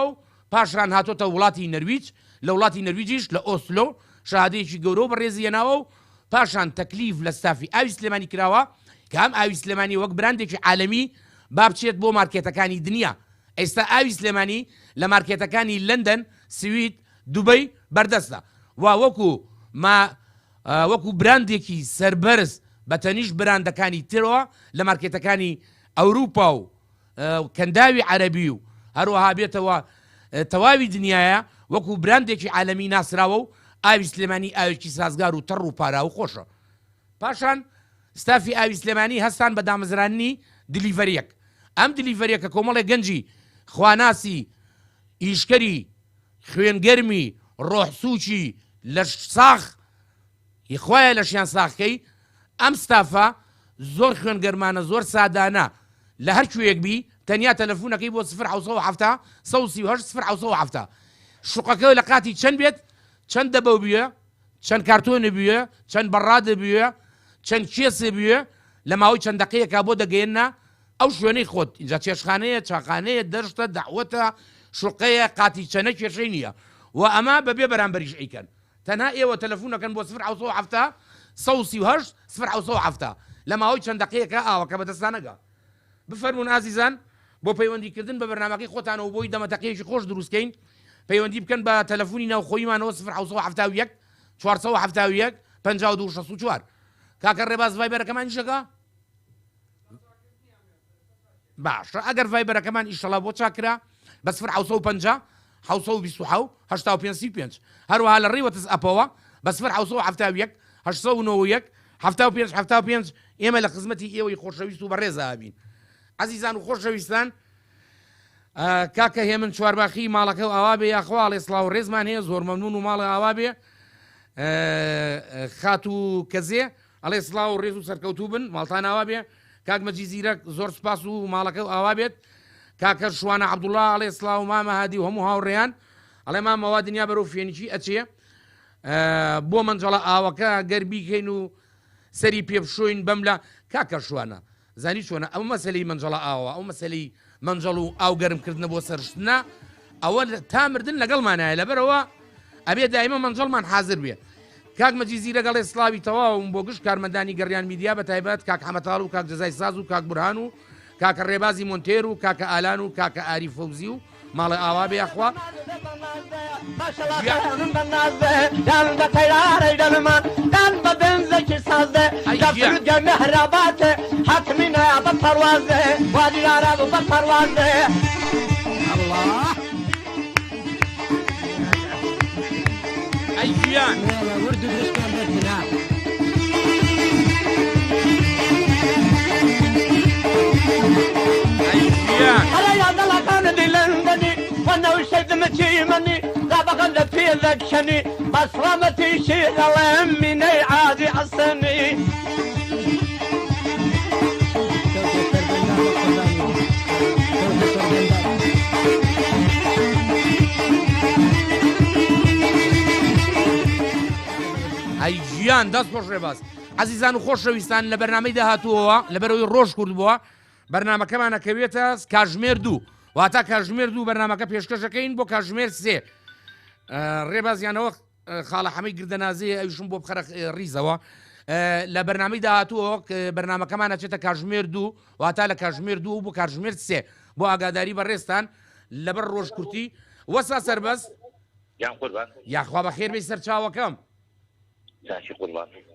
و پاشان هاتۆتە وڵاتی نەرویج لە وڵاتی نەرویجیش لە ئۆسلۆ شەهادەیەکی گەورە بەڕێزیەناوە و پاشان تەکلیف لە ستافی ئاوی سلێمانی کراوە کە ئەم ئاوی سلێمانی وەک براندێکی عالەمی با بچێت بۆ مارکێتەکانی دنیا. ئێستا ئاوی سلێمانی لە مارکێتەکانی لەندەن، سوید، دوبەی بەردەستە و وەکو براندێکی سەربەرز بە تەنیشت براندەکانی ترەوە لە مارکێتەکانی ئەوروپا و کەنداوی عەرەبی و هەروەها بێتەوە تەواوی دنیاە وەکو براندێکی عالەمی ناسراوە و ئاوی سلێمانی ئاوێکی سازگار و تەڕ و پارا و خۆشە. پاشان ستافی ئاوی سلێمانی هەستان بە دامەزرانی دلیڤەریەک. ئەم دلیڤەریەکە کۆمەڵی گەنجی خواناسی ئیشکەری خوێنگەرمی ڕۆحسووکی لە ساخ یخوایە لە شیان ساخکەی ئەم ستافە زۆر خوێنگەرمانە زۆر سادانە لە هەر کوێیەک بی تەنیا تەلەفونەکەی بۆ 1970 1970 شوقەکە لە قاتی چەند بێت چەند دەبە بووە چەند کارتۆنە بووە چەند بەڕادە بووە چەند کێسێ بووە لە ماوەی چەند دەقەیەکا بۆ دەگەێننا ئەو شوێنەی خۆت اینجا چێشخانەیە چاقانەیە دەشتە داوەتە شوقەیە قاتی چەنە کێشەی نییە و ئەمە بەبێ بەرامبەریش ئەیکەن تەنها ئێوە تەلەفونەکەن بۆ 1970 1970 لە ماوەی چەند دەقەیەکە ئاوەکە بەدەستانەگا. بفەرمونون ئازیزان بۆ پەیوەندیکردن بە بەرنامەکەی خۆتانەوە بۆی دەمەتەقەیەکی خۆش دروستکەین پەیوەندی بکەن بە تەلەفۆنی ناوخۆیمانەوە 1970 471 5264 کاکە ڕێباز ڤایبەرەکەمان شەکە باشە ئەگەر ڤایبەرەکەمان ئیشەڵا بۆ چاکرا بە 1950 1925 هەروەها لە ڕێی وەتس ئەپەوە بە 1970 1995 ئێمە لە خزمەتی ئێوەی خۆشەویست و بەڕێزە ئابین. عەزیزان و خۆشەویستان کاکە هێمن چوارباخی ماڵەکە و ئاوا بێ یاخواڵێ سڵاو ڕێزمان هەیە زۆر مەمنون و ماڵی ئاوا بێ خات و کەزێ ئەڵێ سڵاو و ڕێز و سەرکەوتوو بن ماڵتان ئاوا بێ. کاک مەجی زیرەک زۆر سپاس و ماڵەکە و ئاوا بێت. کاکە شوانە عەبدوڵڵا ئەڵێ سڵاو و مامە هادی و هەموو هاوڕێیان ئەڵێ مامەوا دنیا بەرەو فێنیکی ئەچێ بۆ منجەڵە ئاوەکە گەربیکەین و سەری پێبشۆین بەم لە کاکە شوانە زانی چۆنە ئەو مەسەلەی منجەڵە ئاوە ئەو مەسەلەی منجەڵ و ئاو گەرمکردنە بۆ سەرشتنە ئەوە تا مردن لەگەڵمانایە لەبەرەوە ئەبێ دایمە منجەڵمان حازر بێ. کاک مەجی زیرەگەڵێ سڵاوی تەواوم بۆ گشت کارمەندانی گەڕیان میدیا بە تایبەت کاک حەمەتاڵ و کاک جەزای ساز و کاک بورهان و کاکە ڕێبازی مۆنتێر و کاکە ئالان و کاکە ئاری فەوزی و ماڵی ئاوا بێ یاخوا ئەی ژیان مني لا بغل في ذكشني بصرمتي شيل مني عادي عصني ئەی ژیان دەست خۆش ڕێباز. عەزیزان و خۆشەویستان لە بەرنامەی داهاتووەوە لەبەرەوەی ڕۆژ کردبووە بەرنامەکەمانەکەوێتە کاژمێر 2 واتە کاژمێر 2 بەرنامەکە پێشکەشەکەین بۆ کاژمێر 3 ڕێبازیانەوە خاڵە حەمەی گردەنازەیە ئەوشم بۆ بخەرە ڕیزەوە لە بەرنامەی داهاتووەوە بەرنامەکەمان ئەچێتە کاژمێر 2 واتە لە کاژمێر 2 بۆ کاژمێر 3 بۆ ئاگاداری بەڕێستان لەبەر ڕۆژکورتی وەسا سەربەز یاخوا بەخێر بێی سەرچاوەکەم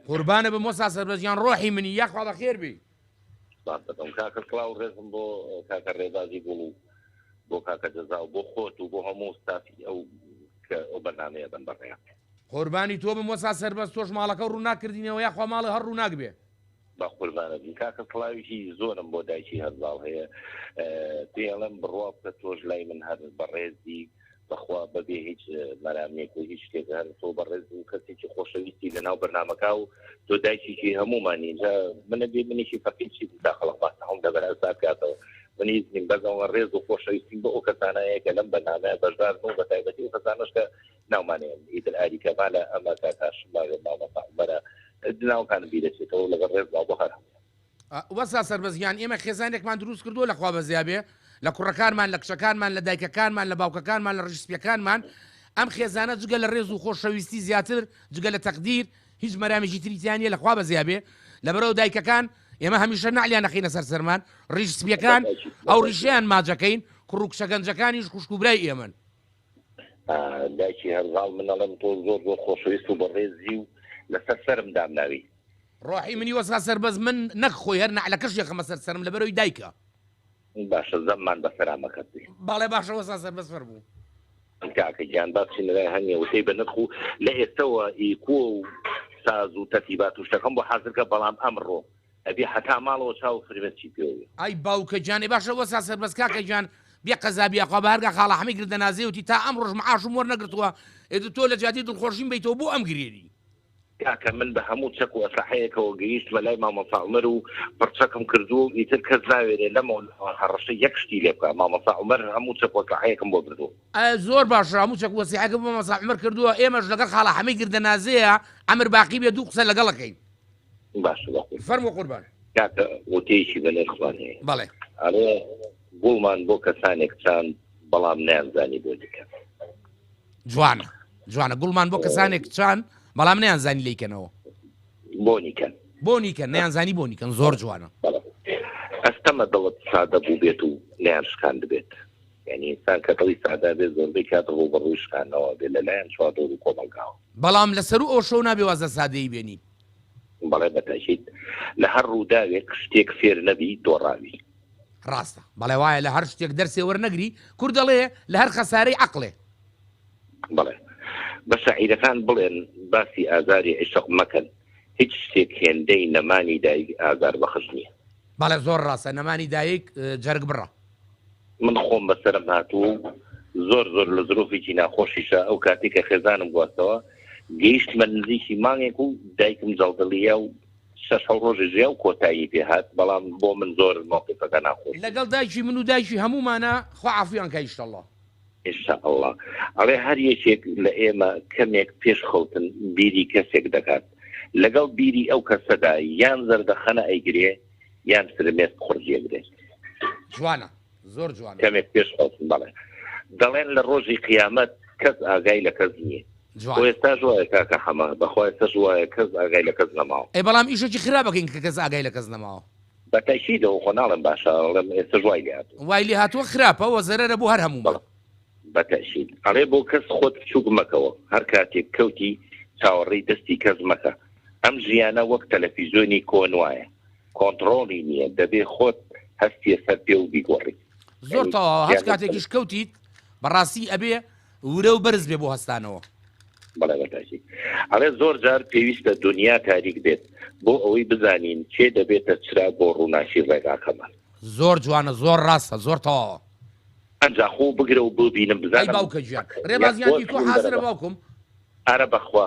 قوربانە بم وەسا سەربەزیان ڕۆحی منی یاخوا بەخێر بێ کاکە کڵاو ڕێزم بۆ کاکە ڕێبازی بوو بۆ کاکە جەزا و بۆ خۆت و بۆ هەموو ستافی ئەو بەرنامەیە بن بەڕێیان قوربانی تۆ بم وەسا سەربەز تۆش ماڵەکە ڕووناکردینەوە یاخوا ماڵی هەر ڕووناک بێ بە قوربانە بین کاکە کڵاویشی زۆرم بۆ دایکی هەرزاڵ هەیە پێڵم بڕوا بکە تۆش لای من هەر بەڕێزی بەخوا بەبێ هیچ مەرامێک و هیچ شتێک هەر تۆ بەڕێز و کەسێکی خۆشەویستی لەناو بەرنامەکە و تۆ دایکیکی هەمومانی اینجا منە بێ منیشی فەقیرچی داخەڵق باسە هەم دەبەر ئەستا بکاتەوە منیزنیم بەگەڵ ڕێز و خۆشەویستیم بە ئەو کەسانەیە کە لەم بەرنامەیە بەشدار بوو بە تایبەتی و کەسانەش کە ناومانەیەن ئیدل ئاری کەمالە ئەمە کاکاش ماڵەمەرە ناوکان بیرەچێتەوە لەگەڵ ڕێز بۆ هەر وەسا سەربەزیان ئێمە خێزانێکمان دروست کردو لە خوا بەزیابێ لە کوڕەکانمان لە کچەکانمان لە دایکەکانمان لە باوکەکانمان لە ڕژسپیەکانمان ئەم خێزانە جگە لە ڕێز و خۆشەویستی زیاتر جگە لە تەقدیر هیچ مەرامێکی تریتیانە لەخوا بەزیابێ لەبەرەوە دایکەکان ئێمە هەمیشە نعلیان نەخینە سەر سەرمان ڕژسپیەکان ئەو ڕیشیان ماجەکەین کوڕ و کچەگەنجەکانیش خوشکوبرای ئێمن دایکی هەرزاڵ منەڵم تۆ زۆر زۆر خۆشەویست و بەڕێزی و لەسەر سەرم دامناوی ڕۆحی منی وەسا سەربەز من نەک خۆی هەر نعلەکەش یەخەمە سەر سەرم لەبەرەوەی دایکە باشە زەممان بەسەرامەکەتی باڵێ باشە وەسا سەربەز فەر بوو کاکە گیان باچین لای هەنگێ وتەی بە نرخ و لە ئێستەوە ئیکۆ و ساز و تەتیبات و شتەکەم بۆ حازرکە بەڵام ئەمڕۆ ئەبێ هەتا ماڵەوە چاو فرمەتی پێوێ ئای باوکە جانێ باشە وەسا سەربەز کاکە جان بیا قەزابی ئەخوا بەهەرگا خاڵە حەمی گردە نازێوتی تا ئەم ڕۆژ معاشم وەرنەگرتووە ئێد تۆ لە جاتی دڵخۆشیم بیتەوە بۆ ئەم گرێری کاکە من بە هەموو چەک و ئەسلحەیەکەوە گەیشتمە لای مامۆستا عومەر و پڕچەکەم کردو و ئیتر کەس ناوێنێ لەمە هەڕەشە یەک شتی لێ بکە مامۆستا عومەر هەموو چەک و ئەسلحەیەکم بۆ بردو زۆر باشە هەموو چەک وەسیحەکە بۆ مامۆستا عومەر کردووە ئێمەش لەگەڵ خاڵە حەمی گردە نازەیە ئەمر باقی بێ دوو قسە لەگەڵەکەین باشە فەرموو قوربان کاکە وتەیەکی بە نرخوان هەیە بەڵێ ئەڵێ گوڵمان بۆ کەسانێک چاند بەڵام نەیانزانی بۆ دیکە جوانە جوانە گوڵمان بۆ کەسانێک چاند بەڵام نەیانزانی لیکەنەوە بۆنیکەن بۆنیکە نەیانزانی بۆنیکەن زۆر جوانە ئەستەمە دڵت سادە بوو بێت و نیان شکان دەبێت یعنی ئینسان کە دڵی سادا بێت زۆربەی کاتە بۆ بەڕووی شکانەوە بێت لەلایەن چوادۆ و کۆمەلگاوە بەڵام لەسەر ئەو شەو نابێ وازە سادەی بێنی بەڵێ بەتەشید لە هەر ڕووداوێک شتێک فێر نەبی دۆڕاوی ڕاستە بەڵێ وایە لە هەر شتێک دەرسێ وەرنەگری کوور دەڵێ لە هەر خەسارەی عەقڵێ بڵێ بە شاعیرەکان بڵێن باسی ئازاری عیشق مەکەن هیچ شتێک هێندەی نەمانی دایک ئازار بەخش نییە بەڵێ زۆر ڕاستە نەمانی دایک جەرگ بڕە من خۆم بەسەرم هاتوو زۆر زۆر لە زرۆفێکی ناخۆشیشە ئەو کاتێک کە خێزانم گواستەوە گەیشتمە نزیکی مانگێک و دایکم جەڵدڵیە و شەش ڕۆژی ژێ و کۆتایی پێهات بەڵام بۆ من زۆر موقفەکە ناخۆش لەگەڵ دایکی من و دایکی هەمومانە خوا عافیان کە ئینشەڵڵا ئینشاءڵڵا ئەڵێ هەر یەکێک لە ئێمە کەمێک پێش خەوتن بیری کەسێک دەکات لەگەڵ بیری ئەو کەسەدا یان زەردەخەنە ئەیگرێ یان فرمێست قورجێگرێت جوانە زۆر جوانە کەمێک پێش خەوتن بەڵێ دەڵێن لە ڕۆژی قیامەت کەس ئاگای لە کەس نییە ئێستا ژوایە کاکە حەما بەخوا ئێستا ژوایە کەس ئاگای لە کەس نەماوە ئەی بەڵام ئیشێکی خراپەکەین کە کەس ئاگای لە کەس نەماوە بەتەشیدەوە خۆ ناڵم باشە ئەڵێم ئێستا ژوای لێ هاتووە وای لێ هاتووە خراپەوە زەرەرە بۆ هەر هەموو بەتەشید ئەڵێ بۆ کەس خۆت چوک مەکەوە هەر کاتێک کەوتی چاوەڕێی دەستی کەس مەکە ئەم ژیانە وەک تەلەڤیزۆنی کۆن وایە کۆنتڕۆڵی نییە دەبێ خۆت هەستیە سەر پێ و بیگۆڕی زۆر تەواوە هەست کاتێکیش کەوتیت بەڕاستی ئەبێ ورە و بەرز بێ بۆ هەستانەوە بەڵێ بەتاشی ئەڵێ زۆر جار پێویستە دنیا تاریک بێت بۆ ئەوەی بزانین چێ دەبێتە چرا بۆ ڕووناشی ڕێگاکەمان زۆر جوانە زۆر ڕاستە زۆر تەواوە ئەنجا خۆ بگرە و ببینم بزانم باوکە گیان ڕێبازیانی تۆ حازرە باوکم ئارە بەخوا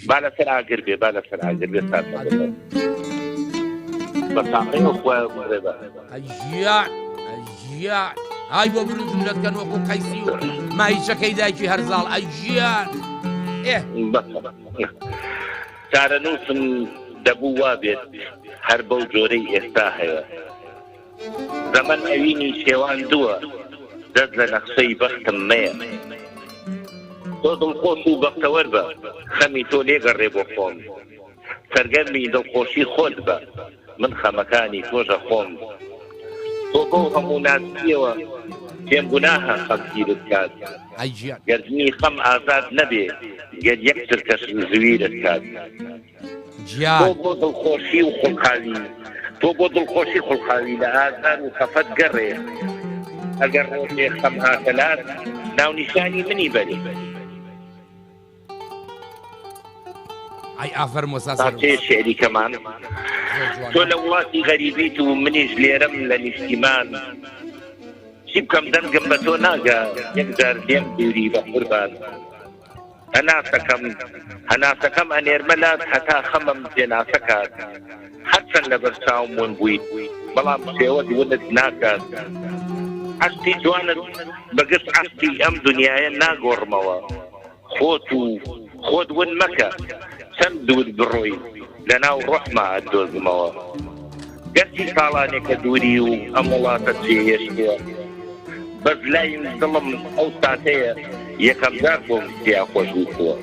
با لەسەر ئاگر بێ با لەسەر ئاگر بێ سات بەساقەیە خوایە ڕێبا ئەژیان ئەژیان ئای بۆ برن جملەتکەن وەکو قەیسی و ماهیچەکەی دایکی هەرزاڵ ئەژیان چارەنووسم دەبوو وا بێت هەر بەو جۆرەی ئێستا هەیە زەمن ئەوینی شێوان دووە دەست لە نەخشەی بەختم مەیە تۆ دڵخۆش و بەختەوەر بە خەمی تۆ لێگەڕێ بۆ خۆم سەرگەرمی دڵخۆشی خۆت بە من خەمەکانی تۆژە خۆم تۆ بۆ هەموو ناسیەوە پێم گوناهە خەمگیرت کات گەرجنی خەم ئازاد نەبێ گەر یەک چرکەش زویرت کات تۆ بۆ دڵخۆشی و خۆڵقاوی تۆ بۆ دڵخۆشی خۆڵقاوی لە ئازار و خەفەت گەڕێ ئەگەر ڕۆژێ خەم هاتەلات ناونیشانی منی بەری ئای ئافەر مۆسا شعری کەمان تۆ لە وڵاتی غەریبیت و منیش لێرەم لە نیشتیمان چی بکەم دەنگم بە تۆ ناگا یەک جار لێم دووری بە قوربان هەناسەکەم ئەنێرمەلات هەتا خەمم جێناسەکات هەرچەند لەبەر چاوم ون بوویت بەڵام شێوەت ونت ناکات عەشقی جوانت بەگشت عەشقی ئەم دنیایە ناگۆڕمەوە خۆت ون مەکە چەند دوور بڕۆی لەناو ڕۆحما ئەدۆزمەوە گەرچی ساڵانێکە دووری و ئەم وڵاتە جێهێشتووە بەس لای دڵم ئەو ساتەیە یەکەم جار بۆ پیا خۆش بووە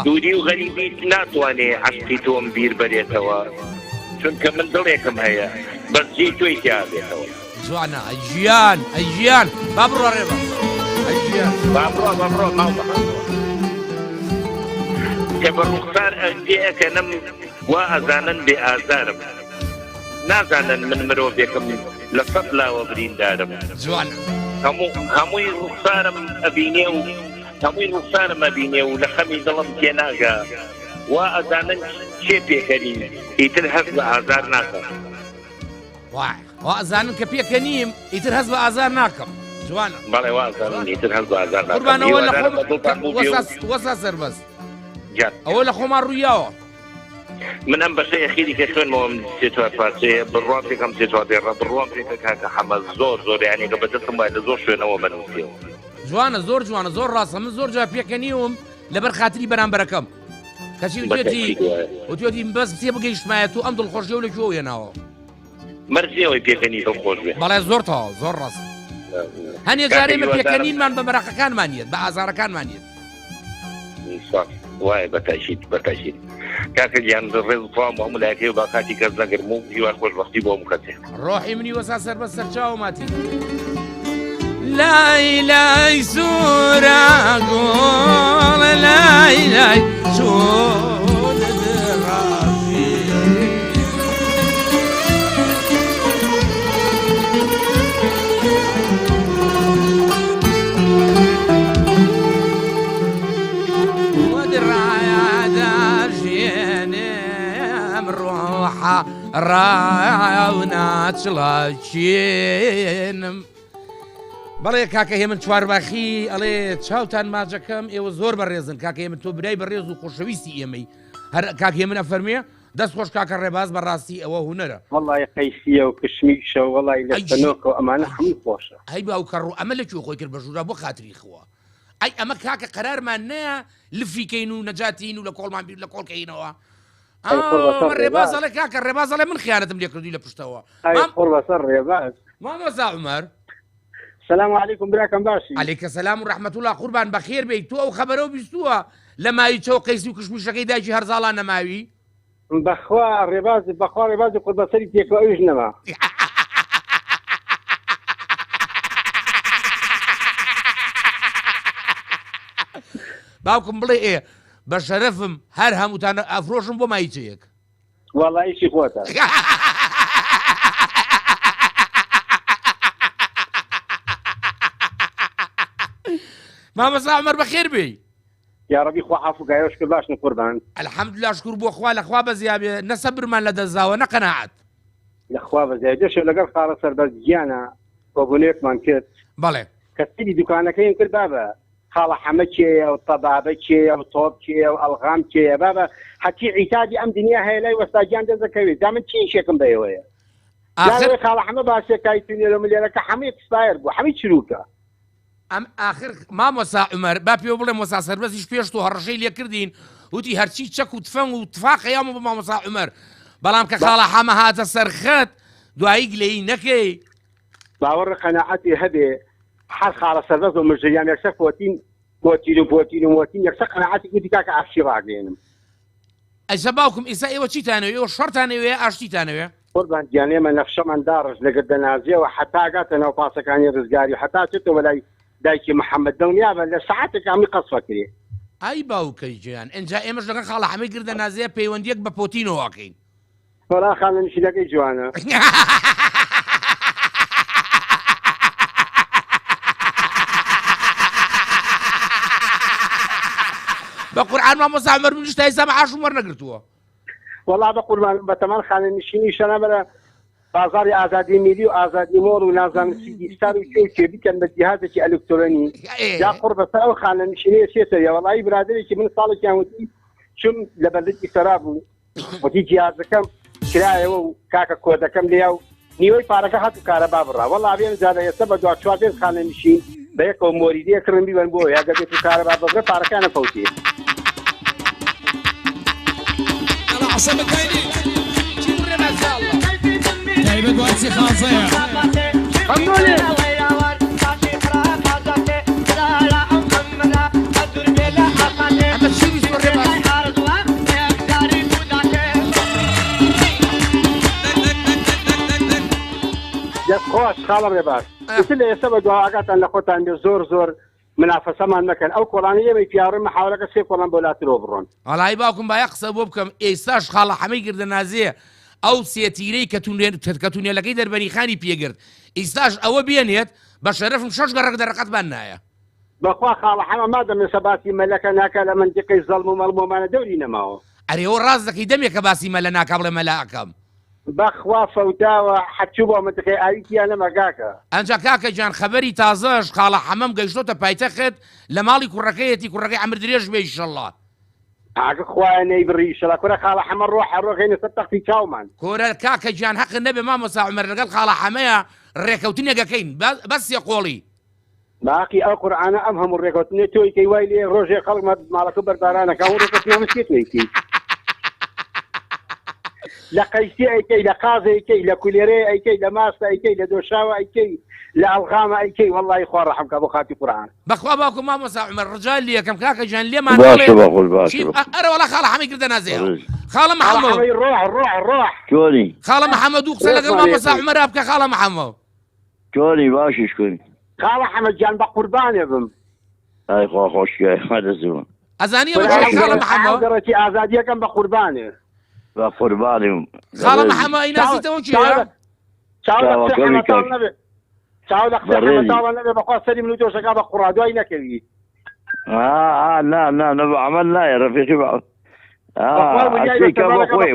دووری و غەریبیت ناتوانێ عەشقی تۆم بیر بەرێتەوە چونکە من دڵێکم هەیە بەسجی تۆی تیا بێتەوە جوانە ئەیژیان با بڕۆ ڕێبە با بڕۆ ماڵبە کە بە ڕوخسار ئەکەنم وا ئەزانن بێ ئازارم نازانن من مرۆڤێکم لە سەد لاوە بریندارم جوانە هەمووی ڕوخسارم ئەبینێ و لە خەمی دڵم تێناگا وا ئەزانن چێ پێکەنین ئیتر هەست بە ئازار ناکەم وا ئەزانن کە پێکەنیم ئیتر هەست بە ئازار ناکەم جوانە بەڵێ وا ئەزانن ئیتر هەست بە ئازار ناکەم قوربانەوە لە وەسا سەربەز ئەوە لە خۆمان ڕوویاوە من ئەم بەشەی ئەخیری کە خوێنمەوەم تێتوار پارچەیە بڕوان پێکەم تێتوار دێڕە بڕوان پێکە کاکە حەمە زۆر یعنی کە بەدەستم وایە لە زۆر شوێنەوە بنووسیەوە جوانە زۆر ڕاستە من زۆر جا پێکەنیوم لەبەر خاتری بەرامبەرەکەم کەچی وتێتی بەس پێ بگەیشتمایە تو ئەم دڵخۆشیە و لەکوێ هێناوە مەرجێەوەی پێکەنی تۆ خۆش بێ بەڵێ زۆر ڕاست هەنێ جارێمە پێکەنینمان بە مەرەقەکانمانیت بە ئازارەکانمانیت وایە بەتاشیت کاکە گیان ڕێز فام هەموو لایەکەی و باقاتی کەس نەگرم و هیوا خۆشبەختی بۆ مکەتێ ڕۆحی منی وەسا سەربەز سەرچاو ماتی لای سوورە گۆڵ لای سوور دڕافی ڕاوناچڵاچێنم بەڵێ کاکە هێمن چوارباخی ئەڵێ چاوتان ماجەکەم ئێوە زۆر بەڕێزن کاکە هێمن تۆ برای بەڕێز و خۆشەویستی ئێمەی هەر کاک هێمن ئەفەرمێ دەست خۆش کاکە ڕێباز بەڕاستی ئەوە هونەرە وەڵای قەیسیە و کشمیشە و وەڵای لەستەنۆکە و ئەمانە هەموو خۆشە هەی باوکە ڕوو ئەمە لەکوێ خۆی کرد بە ژوورا بۆ خاتری خوا ئەی ئەمە کاکە قەرارمان نەیە لفیکەین و نەجاتین و لە کۆڵمان بیر لە کۆڵکەینەوە ڕێباز ئەڵێ کاکە ڕێباز ئەڵێ من خیانەتم لێ کردووی لە پشتەوە خۆر بەسەر ڕێباز مامۆستا عومەر سلام علیکم براکەم باشی عەلەیکە سەلام و ڕەحمەت الله قوربان بەخێر بێیت تۆ ئەو خەبەرەوە بیستووە لە ماوی چەو قەیسی و کشمیشەکەی دایکی هەرزاڵان نەماوی بەخوا ڕێبازی خۆر بەسەری تێکەوە ئەویش نەما باوکم بڵێ ئێ بە شەرەفم هەر هەمووتان ئەفرۆشم بۆ مایچەیەک وەڵایشی خۆتە مامۆستا عومەر بەخێر بێی یا ڕەبی خوا عەفوکایە شکر باشن قوربان الحەمدوللا شکر بۆ خوا لەخوا بەزیابێ نەسەبرمان لە دەستداوە نەقەناعەت لەخوا بەزیای دێشە لەگەڵ خاڵە سەربەز گیانە کۆبوونێکمان کرد بەڵێ کە سیری دوکانەکەیم کرد بابە خاڵە حەمە کێیە و تەبابە کێیە و تۆپ کێیە و ئەڵغام کێیە بابە حەتی عیتادی ئەم دنیا هەیە لای وەستاگیان دەزەکەوێت دا من چی شێکم بەیەوەیە خاڵە حەمە باشێکای تونێرە ملێرەکە هەمووی ئەکسپایر بوو هەمووی چروکە ئەم ئاخر مامۆستا عومەر با پێوە بڵێ مۆستا سەربەزیش پێش تۆ هەڕەشەی لێ کردین وتی هەرچی چەک و تفەنگ و تفاقە یامە بە مامۆستا عومەر بەڵام کە خاڵە حەمە هاتە سەرخەت دوایی گلەیی نەکەی باوەڕ قەناعەتی هەبێ هەر خاڵە سەربەز و مژدەیان یەکسەر فۆتین وەتین یەکسەر قەناعەتی گوتی کاکە ئاشتی ڕاگەێنم ئەیسا باوکم ئێستا ئێوە چیتانەوێ ئێوە شەڕتانەوێ ئاشتیتانەوێ قوربان گیانێمە نەخشەمان داڕژ لەگەر دەنازیەوە حتا گاتە ناو پاسەکانی ڕزگاری و حتا چێتەوە لای دایکی محەممەد دڵنیابە لە سەعاتێک هەمی قەسفە کرێ ئای باوکەی گیان ئەنجا ئێمەش لەگەڵ خاڵە حەمەی گردە نازیە پەیوەندیەک بە پۆتینەوەکەین وەڵا خاڵە نشینەکەی جوانە بە قورعان مامۆستا عومەر منیش تا ئێستا مەعاشم وەرنەگرتووە وەڵا بە قوربان بەتەمان خانە نشینی شەنە بەرە بازاری ئازادی میلی و ئازادی مۆڵ و نازانم سیدیستان و کێ بیکەن بە جیهازێکی ئەلکترۆنی یا قڕ بەسەر ئەو خانە نشینەیە چێتەوە وەڵایی برادێکی من ساڵێکیان وتی چوم لە بەردەکی سەرا بوو وتی جیهازەکەم کرایەوە و کاکە کۆدەکەم لێیا و نیوەی پارەکە هەت و کارەبا بڕا وەڵا بێن جادە ئێستا بە دوا چوار پێنج خانە نشین بە یەکەوە مۆریدیە کڕن بیبەن بۆ یاگە بێت و کارەبا بەبرە پارەکانە فەوتێ تایبەت وارسی خاڵسەیە باش خاڵم ڕێ باش لە ئێستا بە دواگاتان لە خۆتان بێ زۆر منافەسەمان مەکەن ئەو کۆڵانی ئێمەی پیاڕێ مەحاولەکە سێ کۆڵان بۆ لاترۆ بڕۆن وەڵی باوکم با یە قسە بۆ بکەم ئێستاش خاڵە حەمەی گردە نازێ ئەو سێتیرەی کە تونێلەکەی دەربەنی خانی پێگرت ئیستاش ئەوە بێنێت بە شەرەفم 6 گەڕک دەرەقەتمان نایە بەخوا خاڵە حەمە مادەمێ سەباتی مەلەکە ناکە لە منطقەی زەڵم و مەڵمۆمانە دەوری نەماوە ئەرێەوە ڕاست دەکەی دەمێک کە باسی مەلە ناکا بڵێ مەلاکەم بەخوا فەوتاوە حەچوو بۆ منطقەی ئاویتیان نەمەگاکە ئەنجا کاکە جان خەبەری تازەش خاڵە حەمەم گەیشتۆتە پایتەخت لە ماڵی کوڕەکەیەتی کوڕەکەی عەمر درێژ بێ ئیشەڵڵا ئاگە خوایە نەیبڕی شەڵا کورە خاڵە حەمە ڕۆحێنە سەر تەختی چاومان کۆرە کاکە جان حەق نەبێ مامۆستا عومەر لەگەڵ خاڵە حەمەیە ڕێکەوتنێکەکەین بەس یەقۆڵی باقی ئەو قورئانە ئەم هەموو ڕێکەوتنێ تۆی کەی وای لێ ڕۆژێ خەڵک ماڵەکە بەردارانەکە هەموو ڕێکەوتنە مسکێتێکی لە قەیسی ئەیکەی لە قازە ئەیکەی لە کولێرەیە ئەیکەی لە ماستە ئەیکەی لە دۆشاوە ئەیکەی لە ئەڵغامە ئەیکەی وەڵڵی خوا ڕەحمکە بۆ خاتی قورئان بەخوا باوکم مامۆستا عومەر ڕجال لێ یەکەم کاکە جان لێمان باشە بەخۆل باشە ئەرە وەڵا خاڵە حەمەی کردە نازێ خاڵە محەممەد ڕۆح چۆنی خاڵە محەممەد و قسە لەگەڵ مامۆستا عومەرا بکە خاڵە محەممەد چۆنی باشیش کنی خاڵە حەمەد جان بە قوربانێ بم ئای خوا خۆشکای مەدەزم ئەزانیە بەچی خاڵە محەممەد دەڕەتی ئازادیەکەم بە قوربانێ بە قوربانیم خاڵە محەممەد ئەیناسیتەوە چیە چاو لە قسەحەمەتاڵە نەبێ بەخوا سەری من و تۆشەکە بە قوڕادوای نەکەوی نا نەبە عەمەل نایە ڕەفیقی ئەچیکە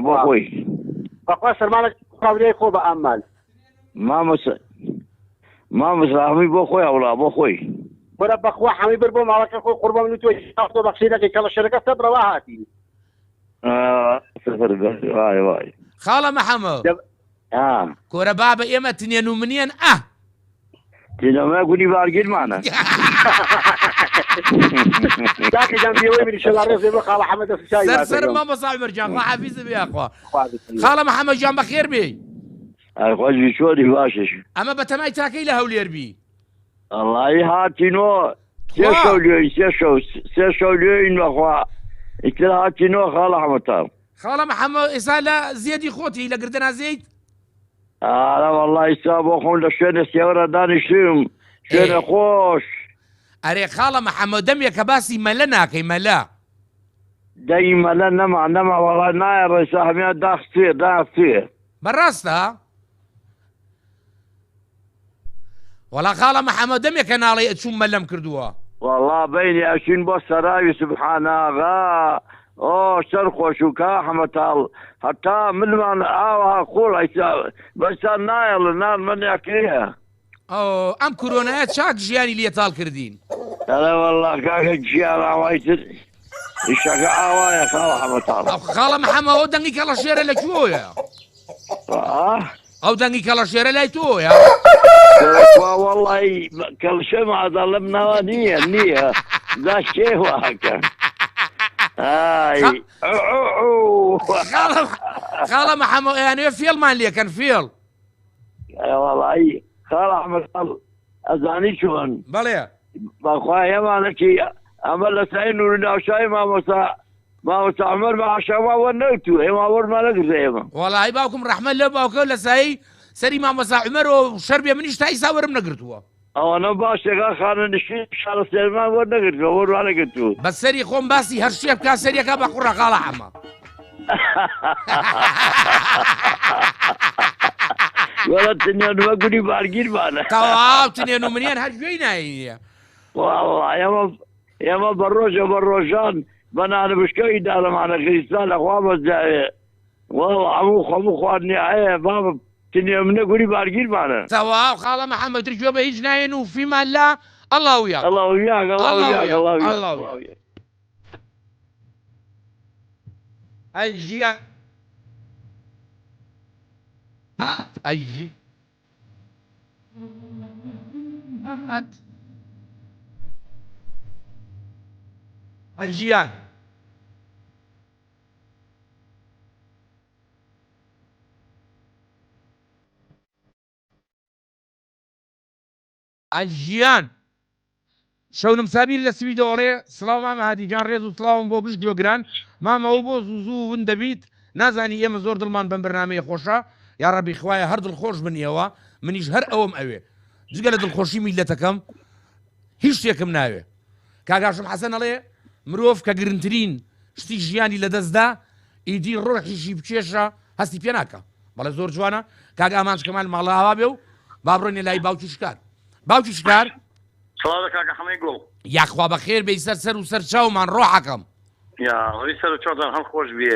بۆ خۆی بەخوا سەرمانە قاولەی خۆ بە ئامال مامۆستا هەمووی بۆ خۆی وڵا بۆ خۆی وەرە بەخوا هەمووی بر بۆ ماڵەکە خۆی قوربان من و تۆی تۆ بەخشی دەکەی کەڵە شەرەکە سەبرەوە هاتی وای خاڵە محەممەد کۆرە بابە ئێمە تنێن و منێن تینەمە گونی بارگیرمانە سەر مامۆستا عومەر جان خوا حەفیزت بێ خوا خاڵە محەممەد جان بەخێر بێ خۆشی چۆنی باشش ئەمە بە تەمای تاکەی لە هەولێر بی ئەڵی هاتینۆ سێ شەو لێین بەخوا ئیتر هاتینۆ خاڵە حەمەتاڵ خاڵە محەممەد ئێستا لە زیێدی خۆتی لە گردە نازیت وەڵڵی ئێستا بۆ خۆم لە شوێنە سێوەرە دانیشتم شوێنە خۆش ئەرێ خاڵە محەممەد دەمێک کە باسی مەلە ناکەی مەلە دەی مەلە نەما وەڵا نایە ڕێسا هەمیان داخچێ بەڕاستە وەڵا خاڵە محەممەد دەمێکە ناڵی ئەچوم مەلەم کردووە وەڵا بینی ئەچین بۆ سەراوی سوبحاناغا سەر خۆش و کا حەمەتاڵ هەتا ملمان ئاوها خۆڵ بەستا نایڵ نان منیاکەیە ئەم کۆرۆنایە چاک ژیانی لێتاڵ کردین ئەڵێ وەڵا کاکە گیان ئاوایتر ئیشەکە ئاوایە خاڵە حەمەتاڵ خاڵە محەممەد ئەو دەنگی کەڵە شێرە لەکوۆیە ئەو دەنگی کەڵە شێرە لای تۆیە وەڵی کەڵشە مادەڵم ناوە نییە دا شێواکە خاڵە محەممەد یانوێ فێڵمان لێکەن فێڵ وەڵی خاڵە حەمەتاڵ ئەزانی چۆن بەڵێ بەخوا ئێمانەکی ئەمە لە سای نوور ناوشای مامۆستا عومەر بەعاشەوا وەرنەگرتووە ئێمە وەرمان نەگرتە ئێمە وەڵی باوکم ڕەحمەت لە باوکە لە سایی سەری مامۆستا عومەرەوە شەر بێ منیش تا ئیسا وەرم نەگرتووە ئەوەنە باشێکا خانە نشین شارە سێرمان وەرنەگرتووە وەرانەگرتووە بە سەری خۆم باسی هەر شتێ بکا سەریەکە بە قوڕە خاڵە حەمە وەڵا تنێنمە گونی بارگیرمانە تەواو تنێن و منیان هەر گوێی نایە ئێمە بە ڕۆژان بە نانەبشکەی داڵەمانە خریستان لەخوا بەزایێ هەموو خەموو خواردنی ئاە بابە تنێ منە گونی بارگیرمانە تەواو خاڵە محەممەد تر گوێ بە هیچ ناوێن و فیمان لا ئەڵڵاویە ئەیژیان ئەیژی ئەیژیان ئەیژیان شەونم سابیر لە سوی دەوەڵێ سڵاو مامە هادیجان ڕێز و سڵاوم بۆ بشت گوێگران مامەوە بۆ زوو ون دەبیت نازانی ئێمە زۆر دڵمان بەم بەرنامەیە خۆشە یا ڕەبی خوایە هەر دڵخۆش بنیەوە منیش هەر ئەوم ئەوێ جگە لە دڵخۆشی میلەتەکەم هیچ شتێکم ناوێ کاگاشم حەسەن ئەڵێ مرۆڤ کە گرنگترین شتی ژیانی لەدەستدا ئیدی ڕۆحیشی بچێشە هەستی پێ ناکە بەڵێ زۆر جوانە کاگ ئامانج کەمال ماڵەوا بێ و با بڕۆینێ لای باوکی شکار باوکی شکار یاخوا بە خێر بێ سەر و سەر چاومان ڕۆحەکەم یا سەر چۆتان هەڵ خۆش بێ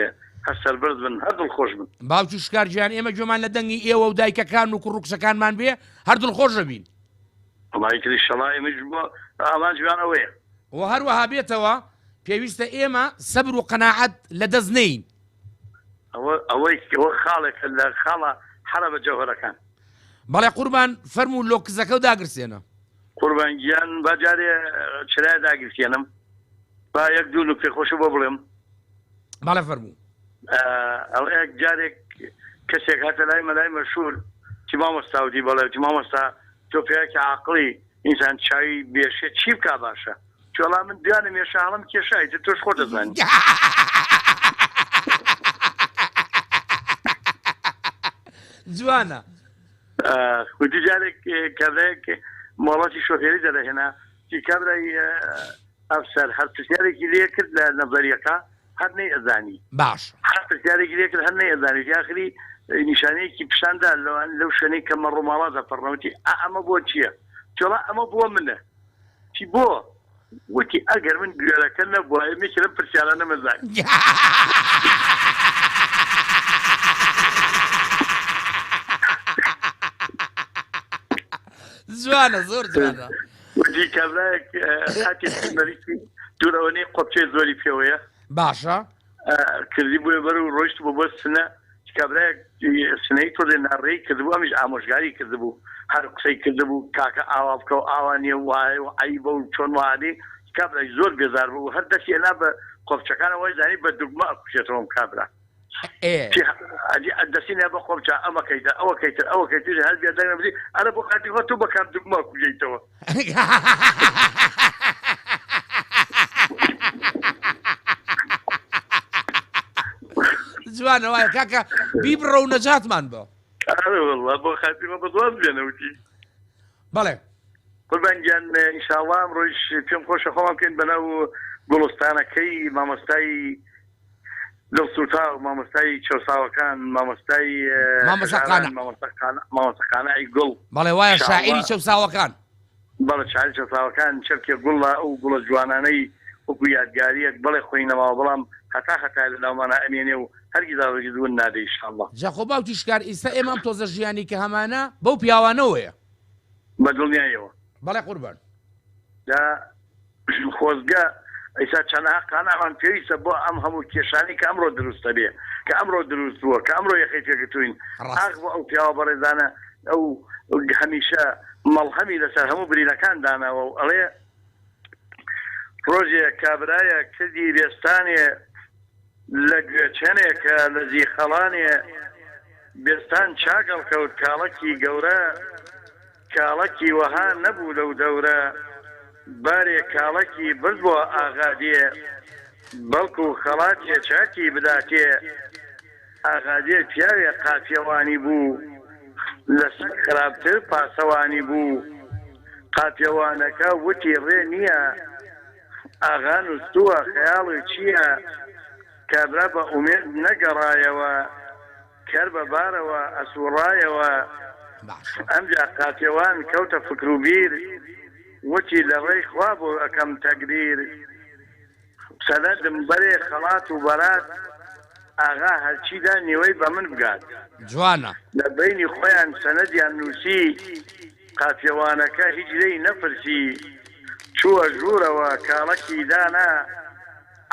هەر سەربەرز بن هەر دڵخۆش بن باوکی شکار گیان ئێمە گوێمان لە دەنگی ئێوە و دایکەکان و کوڕکسەکانمان بێ هەر دڵخۆشە بین ئەمایتری شەڵای مش بۆ ئامان جوان ئەوەیە و هەروەها بێتەوە پێویستە ئێمە سەبر و قەناعەت لە دەست نین ئەوەی خاڵێک لە خاڵە حرە بە جەوهەرەکان بەڵێ قوربان فەرموو لۆکزەکە و داگرسێنە قوربانگیان باجارێ چرای داگرسێنم با یەک دوو نوکتەی خۆشە بۆ بڵێم بەڵێ فەرموو ئەڵەیەک جارێک کەسێک هاتە لای مەلای مەشهور چی مامۆستاوتی بەڵێ چی مامۆستا تۆ پێیەکی عاقڵی ئینسان چاوی بێشێ چی بکا باشە چۆڵا من دوانم ێشە هەڵم کێشای تۆش خۆ دەزانی جوانە خودی جارێک کابرایەک مۆڵەتی شۆفێری دەدەهێنا چی کابرای ئەفسەر هەر پرسیارێکی لێ کرد لە نەڤەریەکە هەر نەی ئەزانی باش هەر پرسیارێکی لێ کرد هەر نەی ئەزانی یاخری نیشانەیەکی پیشاندا لەو شوێنەی کە مەڕ و ماڵا دەپەڕنەوەتی ئەمە بۆ چییە چۆڵا ئەمە بۆ منە چی بۆ وتی ئەگەر من گوێرەکە نەبووە ئێمێکی لەم پرسیارە نەمەزانی جوانە زۆر جوانە وتی کابرایەک هاتێکی مەریکی دوورەوەنەی قۆپچەی زۆری پێوەیە باشە کردی بووە بەر و ڕۆیشت بۆ سنە کابرایەک سنەی تۆ لێ ناڕێی کردبوو ئەمیش ئامۆژگاری کردبوو هەر قسەی کردبوو کاکە ئاوا بکە و ئاوانیە وایە و عیبە و چۆن وادی کابرای زۆر بێزار بوو هەر دەستی هێنا بە قۆپچەکانەوەی زانی بە دوگمە ئەکوشێتەوەم کابرا دەسینە بە خۆمچە ئەمەکەیتە ئەوەکەیتر ئەوەکەیتر هەر بێ دەنگەبی ئەرە بۆ قاتی خۆ تۆ بەکار دوگمە کوژەیتەوە جوانە وایە کاکە بیبڕە و نەجاتمان بە والله بۆ خاتیمە بەدواز بێنەوتی بەڵێ قوربانگیان ئینشاءالله ئەمڕۆیش پێم خۆشە خۆمان بکەین بەناو گوڵستانەکەی مامۆستای دڵسووتا و مامۆستای چۆساوەکان مامۆستای مامۆستاخانەی گوڵ بەڵێ وایە شاعیری چەوساوەکان بەڵێ شاعری چەوساوەکان چەرکێ گوڵە ئەو گوڵە جوانانەی وەکو یادگاریەک بەڵێ خۆی نەماوە بەڵام هەتا لە ناومانە ئەمێنێ و هەرگیز ئاوەرگیز ون نادەی ئینشاءالله جاخۆ باوکی شکار ئێستا ئێمە ئەم تۆزە ژیانی کە هەمانە بەو پیاوانەوەیە بە دڵنیایەوە بەڵێ قوربان دا خۆزگە ئەیسا چەندەها قانەعمان پێویستە بۆ ئەم هەموو کێشانی کە ئەمڕۆ دروستە بێ کە ئەمڕۆ دروست بووە کە ئەمڕۆ یەخەی پێگرتوین ئاخ بۆ ئەو پیاوە بەڕێزانە ئەو هەمیشە مەڵهەمی لەسەر هەموو برینەکان داناوە و ئەڵێ ڕۆژێ کابرایە کردی بێستانێ لە گوێچەنێکە لە زیخەڵانێ بێستان چاگەڵ کەوت کاڵەکی گەورە کاڵەکی وەها نەبوو لەو دەورە بارێ کاڵەکی برد بۆ ئاغادێ بەڵکو خەڵاتێ چاکی بداتێ ئاغادێ پیاوێ قاپیەوانی بوو لەسەر خراپتر پاسەوانی بوو قاپیەوانەکە وتی ڕێ نییە ئاغا نووسووە خەیاڵی چییە کابرا بە ئومێد نەگەڕایەوە کەر بە بارەوە ئەسوڕایەوە ئەمجا قاپیەوان کەوتە فکر و بیر وتی لە ڕێی خوا بۆ ئەەکەم تەگریر سەدەدم بەرێ خەڵات و بەرات ئاغا هەرچیدا نیوەی بە من بگات جوانە لە بینی خۆیان سەنەدیان نووسی قاپیەوانەکە هیچ لێی نەپرسی چووە ژوورەوە کاڵەکی دانا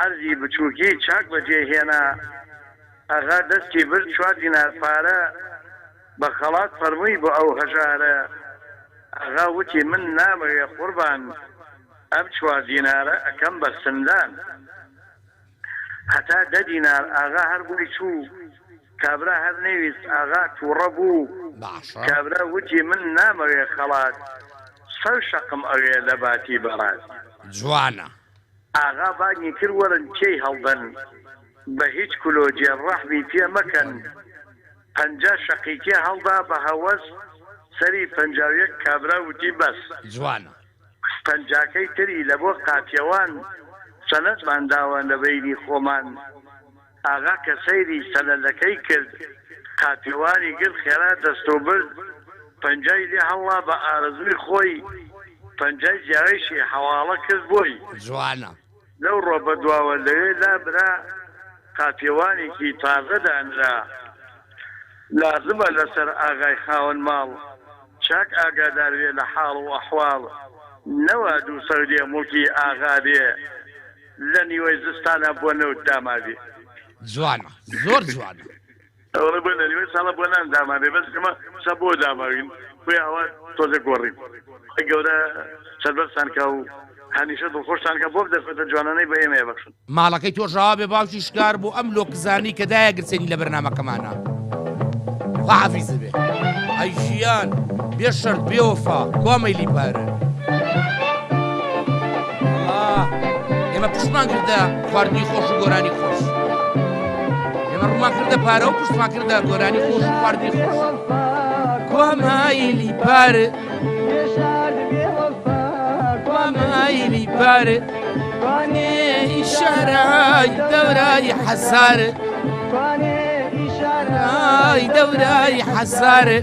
عەرزی بچووکی چاک بەجێهێنا ئاغا دەستی برد 4 دینار پارە بە خەڵات فەرمووی بۆ ئەو هەژارە ئاغا وتی من نامەوێ قوربان ئەم 4 دینارە ئەەکەم بە سندان هەتا 10 دینار ئاغا هەر بووی چوو کابرا هەر نەویست ئاغا تووڕە بوو کابرا وتی من نامەوێ خەڵات 100 شەقم ئەوێ لە باتی بەڕاز جوانە ئاغا بانگی کرد وەرن کێی هەڵدەن بە هیچ کولۆجێ ڕەحمی پێ مەکەن 50 شەقیکێ هەڵدا بە هەوەس سەری 51 کابرا وتی بەس جوانە پەنجاکەی تری لە بۆ قاچێوان سەنەتمان داوە لە بەینی خۆمان ئاغا کە سەیری سەنەدەکەی کرد قاچێوانی گر خێرا دەستۆ برد پەنجای لێ هەڵا بە ئارەزوی خۆی پەنجای جیاویشی حواڵە کرد بۆی جوانە لەو ڕۆ بە دواوە لەوێ لا برا قاچێوانێکی تازە دانرا لازمە لەسەر ئاغای خاوەن ماڵ چاک ئاگادار بێ لە حاڵ و ئەحواڵ نەوە دوو سەودێ موڵکی ئاغا بێ لە نیوەی زستانە بۆ نەوت داما بێ جوانە زۆر جوانە ئەوڕێ بۆ لە نیوەی ساڵە بۆ نان داما بێ بەس ئێمە سە بۆ داماوین بۆی ئەوە تۆزە گۆڕین گەورە سەربەرستان کە و هەمیشە دڵخۆشتان کە بۆ بدەخێتە جوانانەی بە ئێمە بەخشن ماڵەکەی تۆژەوا بێ باوکی شکار بوو ئەم لۆکزانی کە دایەگرچێنی لە بەرنامەکەمانە خواحافیزە بێ ئەی ژیان بێ شەرت بێ وەفا کۆمەی لیپارە ئێمە پشتمان کردە خواردنی خۆش و گۆرانی خۆش ئێمە ڕوومان کردە پارە و پشتمان کردە گۆرانی خۆش و خواردنی خۆش کۆمەی لیپارە کۆمەی لیپارە ئیشارەی دەورای حەسارە ئای دەورای حەسارە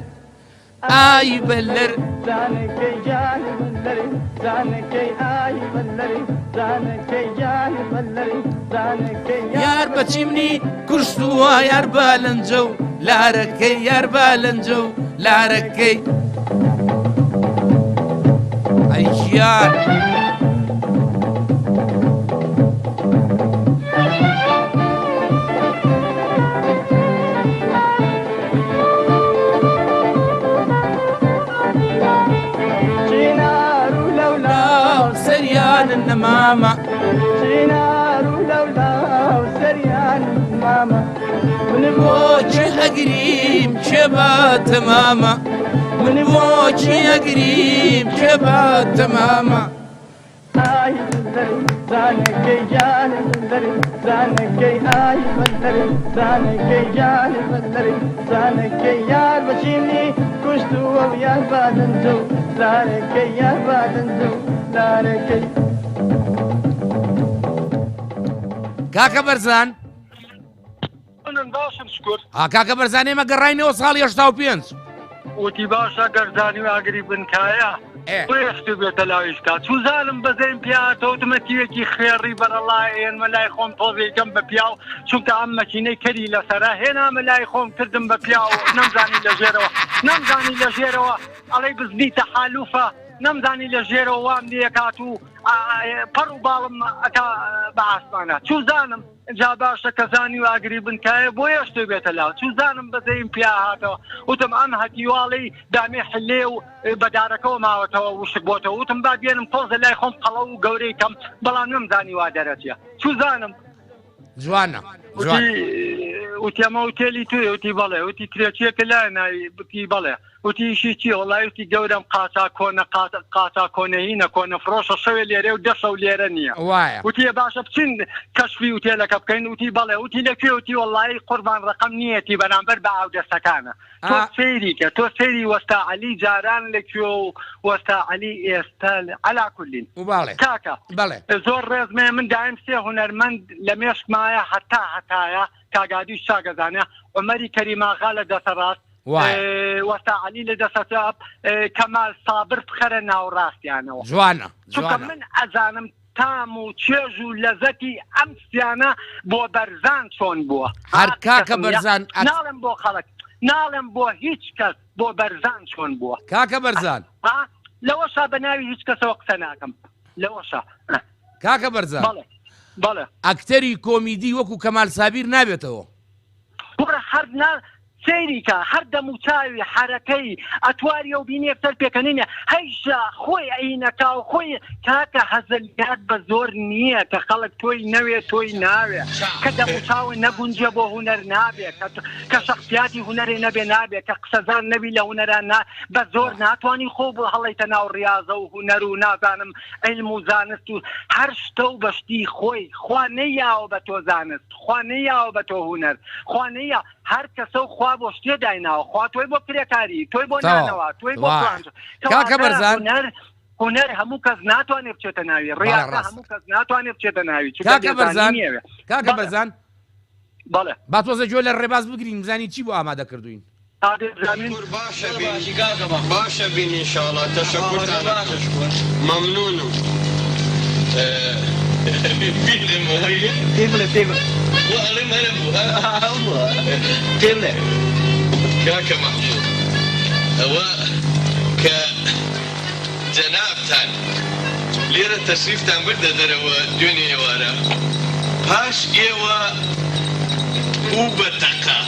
ئای بەلەر زانەکەی جانی بەلەری زانەکەی ئای بەلەری زانەکەی جانی بەلەری زانەکەی یار بەچی منی کوشتووە یار بالەنجە و لارەکەی یار بالەنجە و لارەکەی ئەی ژیان ماما سينار ولولا وسريان ماما من بوجي أقريب شبات ماما من بوجي أقريب شبات ماما آي بلري زانكي جاني بلري زانكي آي بلري زانكي جاني بلري زانكي يار بشيني كشتو ويا بادنزو زانكي يا بادنزو زانكي کاکە بەرزان باشم شکر کاکە بەرزان ئێمە گەڕاینەوە ساڵی 85 وتی باشە گەردانی و ئاگری بنکایە پێشتی بێتە لاویشکات چوزانم بەزەیم پیاتەوە دمەتیەکی خێڕی بەرەڵای ئێنمە لای خۆم تۆزێکم بە پیاو چونکە ئەم مەکینەی کەری لەسەرە هێنامە لای خۆم کردم بە پیاو نەمزانی لە ژێرەوە نەمزانی لە ژێرەوە ئەڵەی بزنیتە حالوفە نەمزانی لە ژێرەوە وام لێکات و پەڕ و باڵم ئەکا بە ئاسمانە چوزانم جا باشە کەزانی و ئاگری بنکایە بۆ یەشتێ بێتە لاو چوزانم بەزەیم پیا هاتەوە وتم ئەم هەتیواڵی دامێ حلێ و بەدارەکەەوە ماوەتەوە وشک بۆتەوە وتم با بێنم تۆزە لای خۆم قەڵە و گەورەی کەم بەڵام نەمزانی وا دەرەچیە چوزانم جوانە وتی ئەمە وتێلی توێ وتی بەڵێ وتی کرێچیەکە لای ناوی بکی بەڵێ وتی ئیشی چی وەڵای وتی گەورم قاچا کۆنە قاچا کۆنەهینە کۆنە فرۆشە شەوێ لێرێ و 10 شەو لێرە نییە وتی باشە بچین کەشفی وتێلەکە بکەین وتی بەڵێ وتی لەکوێ وتی وەڵای قوربان ڕقم نیەتی بەرامبەر بە ئاودەستەکانە تۆ سەیری کە تۆ سەیری وەستا عەلی جاران لەکوێ و وەستا عەلی ئێستا عەلا کولین کاکە زۆر ڕێزمێ من دایم سێ هونەرمەند لە مێشکمایە هەتایە کاگادی شاگەزانە عومەری کەریماغا لە دەسە ڕاست وەستا عەلی لە دەسە چاپ کەمال سابر بخەرە ناوڕاستیانەوە جوانە چونکە من ئەزانم تام و چێژ و لەزەتی ئەم سیانە بۆ بەرزان چۆن بووە هەر کاکە بەرزان ناڵم بۆ خەڵک ناڵم بۆ هیچ کەس بۆ بەرزان چۆن بووە کاکە بەرزان لەوەشا بە ناوی هیچ کەسەوە قسە ناکەم لەوەشا کاکە بەرزان بەڵێ ئەکتەری کۆمیدی وەکو کەمال سابیر نابێتەوە وەرە هەر سەیریکە هەر دەموچاوی حرەکەی ئەتواری و بینی ئەفتەر پێکەنینە هەیشە خۆی ئەینەکا و خۆی کاکە هەزلگات بە زۆر نییە کە خەڵک تۆی نەوێت تۆی ناوێت کە دەموچاوی نەگونجە بۆ هوەر نابێت کە شخصیاتی هوەرێ نەبێ نابێت کە قسەزان نەبی لە هوەران بە زۆر ناتوانانی خۆ بۆ هەڵیتە ناو ڕاضە و هوەر و نازانم علم و زانست و هەر شتە و بەشتی خۆی خوا نەیاوە بە تۆ زانست خوا نەیاوە بە تۆ هوەر خوا نەیە هەر کەسە و خوا وا بۆ شتێ دایناوە خوا تۆی بۆ کرێکاری تۆی بۆ نانەوە تۆی بۆ کاکە بەرزان هوەر هەموو کەس ناتوانێت بچێتە ناوی ڕێیاکە هەموو کەس ناتوانێت بچێتە ناوی کاکە بەرزان بەڵێ با تۆزە جۆ لە ڕێباز بگرین بزانی چی بۆ ئامادە کردوین باشە بین ئینشاڵڵا تەشەکورتان مەمنونم کاکە مەحموود ئەوە کە جەنابتان لێرە تەشریفتان بردە دەرەوە دوێنێ ئێوارە پاش ئێوە و بەتەقا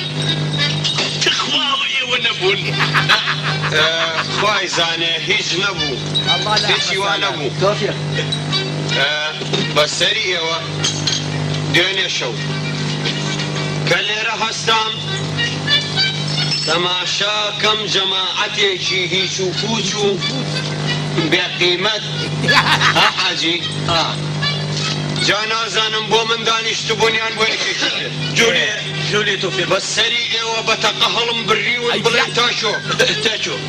تخواوە ئێوە نەبوون خوای زانێ هیچ نەبوو هیچی وا نەبوو بەسەری ئێوە دوێنێ شەو کە لێرە هەستام تەماشاکەم جەماعەتێکی هیچ و پوچ و بێقیمەت حاجی جا نازانم بۆ من دانیشتبوونیان بۆ جولی تۆ پێ بەسەری ئێوە بەتەقە هەڵم بڕی و بڵێن تاشۆ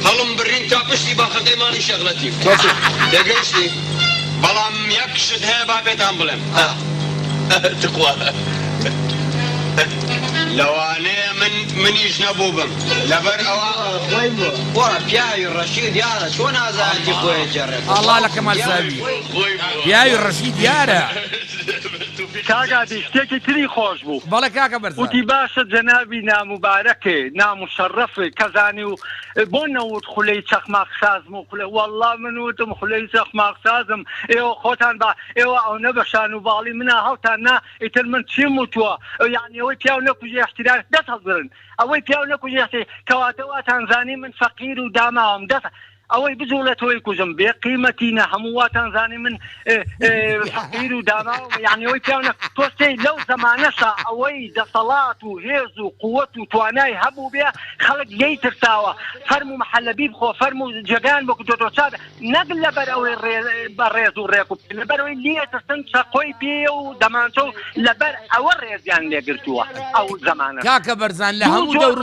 هەڵم بڕین تا پشتی باخەکەیمانی شەغلەتی دەگەشتی بەڵام یەک شت هەیە با پێتان بڵێم تخوا لەوانەیە منیش نەبوو بم لەبەر ئەوە وەرە پیاوی ڕەشید دیارە چۆن ئازادی خۆی جێڕێت ئەڵڵا لە کەمال ساوی پیاوی ڕەشید دیارە کاگادی شتێکی تری خۆش بوو بەڵێ کاکە بەرزان وتی باشە جەنابی ناموبارەکێ ناموشەڕەفێ کەزانی و بۆ نەوت خولەی چەخماق سازم و خولە وەڵڵا من وتم خولەی چەخماق سازم ئێوە خۆتان با ئێوە ئەو نەبەشان و باڵی منە هەڵتان نا ئیتر من چیم وتووە یعنی ئەوەی پیاو نەکوژێ احترام دەست هەڵگرن ئەوەی پیاو نەکوژێ کەواتەوە تانزانی من فەقیر و داماوم دەست ئەوەی بجوڵ لە تۆی کوژم بێ قیمەتینە هەموواتان زانی من فەقیر و داماوم یعنی ئەوەی پیاو تۆستەی لەو زەمانەشە ئەوەی دەسەڵات و هێز و قووەت و توانای هەبوو بێ خەڵک لێی ترساوە فەرم و مەحەلەبی بخۆ فەرم و جێگان بۆ دۆچات نەک لەبەر ئەوەی بەڕێز و ڕێک و لەبەرەوەی لێ ترسن چەقۆی پێ و دەمانچە و لەبەر ئەوە ڕێزیان لێگرتووە ئەو زەمانە کاکە بەرزان لە هەموو دەور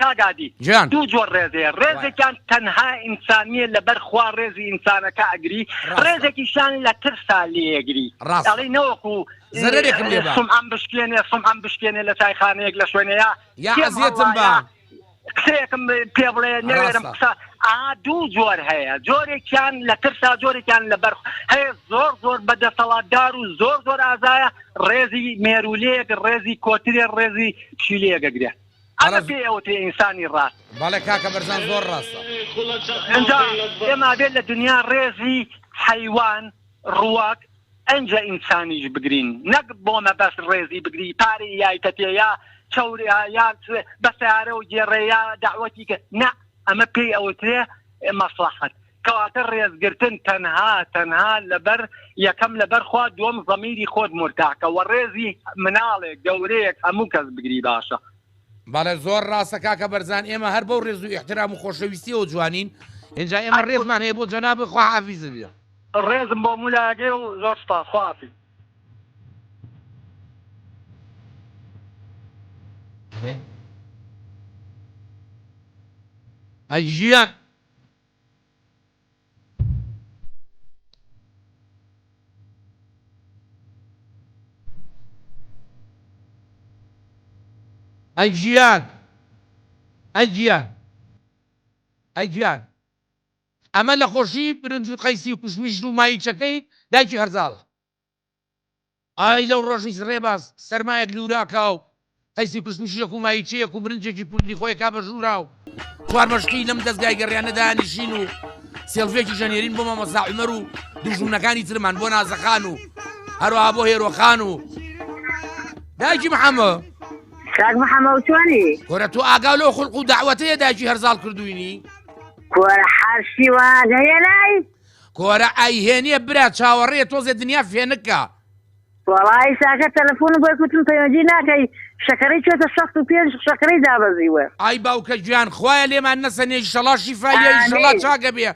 کاگادی دوو جۆر ڕێزەیە ڕێزێکیان تەنها ئینسانیە لەبەر خوا ڕێزی ئینسانەکە ئەگری ڕێزێکیشان لە ترسا لێگری ئەڵی نەوەکو زەرێکم لێ بە سمعەم بشکێنێ لە چایخانەیەک لە شوێنەیە یا ئەزیەتم بە قسەیەکم پێ بڵێ نەوێرم قسە دوو جۆر هەیە جۆرێکیان لە ترسا جۆرێکیان لەبەر هەیە زۆر بەدەسەڵاتدار و زۆر ئازایە ڕێزی مێرولەیەک ڕێزی کۆترێ ڕێزی پشیلەیەگەگرێ ئەمە پێ ئەوتێ ئینسانی ڕاست بەڵێ کاکە بەرزان زۆر ڕاستە ئەنجا ئێمە بێت لە دنیا ڕێزی حەیوان ڕواک ئەنجە ئینسانیش بگرین نەک بۆمە بەس ڕێزی بگری پارەی یایتەتێیا چەوریا یا بەسیارە و گێڕەیە داوەتی کە نە ئەمە پێی ئەوترێ مەسلحەت کەواتە ڕێزگرتن تەنها لەبەر یەکەم لەبەر خوا دووەم زەمیری خۆت مرتاحکە و ڕێزی مناڵێک گەورەیەک هەموو کەس بگری باشە بەڵێ زۆر ڕاستە کاکە بەرزان ئێمە هەر بەو ڕێز و ئیحترام و خۆشەویستی و جوانین اینجا ئێمە ڕێزمان هەیە بۆ جەنابی خوا حافیزە بێ ڕێزم بۆ مولاگێ و زۆر سپاس خواحافیز ئەژیان ئەگیان ئەمە لە خۆشی برنج و قەیسی و کوشمیش و مایچەکەی دایکی هەرزاڵ ئای لەو ڕۆژی ڕێباز سەرمایەک لوراکە و قەیسی کوشمیشیەک و مایچەیەک و برنجێکی پولی خۆی کا بە ژوورا و چوارمەشقی لەم دەستگای گەڕیانەدا نشین و سێڵفێکی ژەنێرین بۆ مامۆستا عومەر و دوژمنەکانی ترمان بۆ نازەخان و هەروەها بۆ هێرۆخان و دایکی محەممەد کاک محەممەد چۆنی کۆرە تۆ ئاگا لەو خولق و داوەتەیە دایکی هەرزاڵ کردوینی کۆرە حەرشی وان هەیە لای کۆرە ئایهێنیە برا چاوەڕێ تۆزێ دنیا فێنکە وەڵی ساکە تەلەفۆن بۆی کوتم پەیوەندی ناکەی شەکەرەی چێتە 65 شەکەرەی دابەزیوە ئای باوکە گویان خۆیە لێمان نەسەنێ ئیشەڵا شیفایە ئیشەڵا چاکە بێ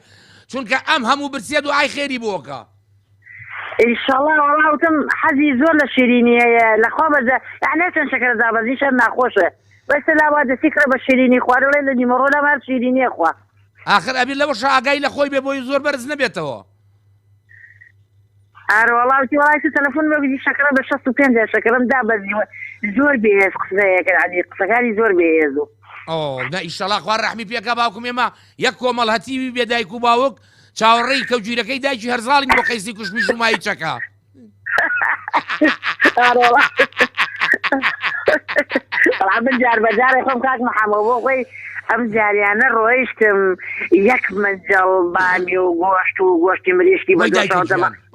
چونکە ئەم هەموو برسێت و ئای خێری بۆکە ئیشەڵا وەڵاوتم حەزی زۆر لە شیرینی هەیە لەخوا بەجە یعنی چەند شەکەرە دابەزی شەر ناخۆشە بەس لاوا دەسیکرە بە شیرینی خوارەڵێ لە نیمەڕۆ لەمار شیرینیە خوا آخر ئەبی لەوە شاگای لە خۆی بێ بۆی زۆر بەرز نەبێتەوە ئاروەڵاوتی وڵایتی تەلەفۆن بەبیدی شەکرە بە 65 شەکرم دا بەزیوە زۆر بێهێز قسەیەکە علی قسەکانی زۆر بێهێز و نا ئیشەڵا خوار ڕەحمی پێکا باوکم ئێمە یەک کۆمەڵ هەتیوی بێ دایک و باوک چاوەڕێی کەوگیرەکەی دایکی هەرزاڵین بۆ قەیسی کوشمی ژمایی چەکە من جار بەجارێ خۆم کاک محەمەد بۆ خۆی ئەم جاریانە ڕۆیشتم یەک مەنجەڵ بامی و گۆشت و گۆشتی مریشتی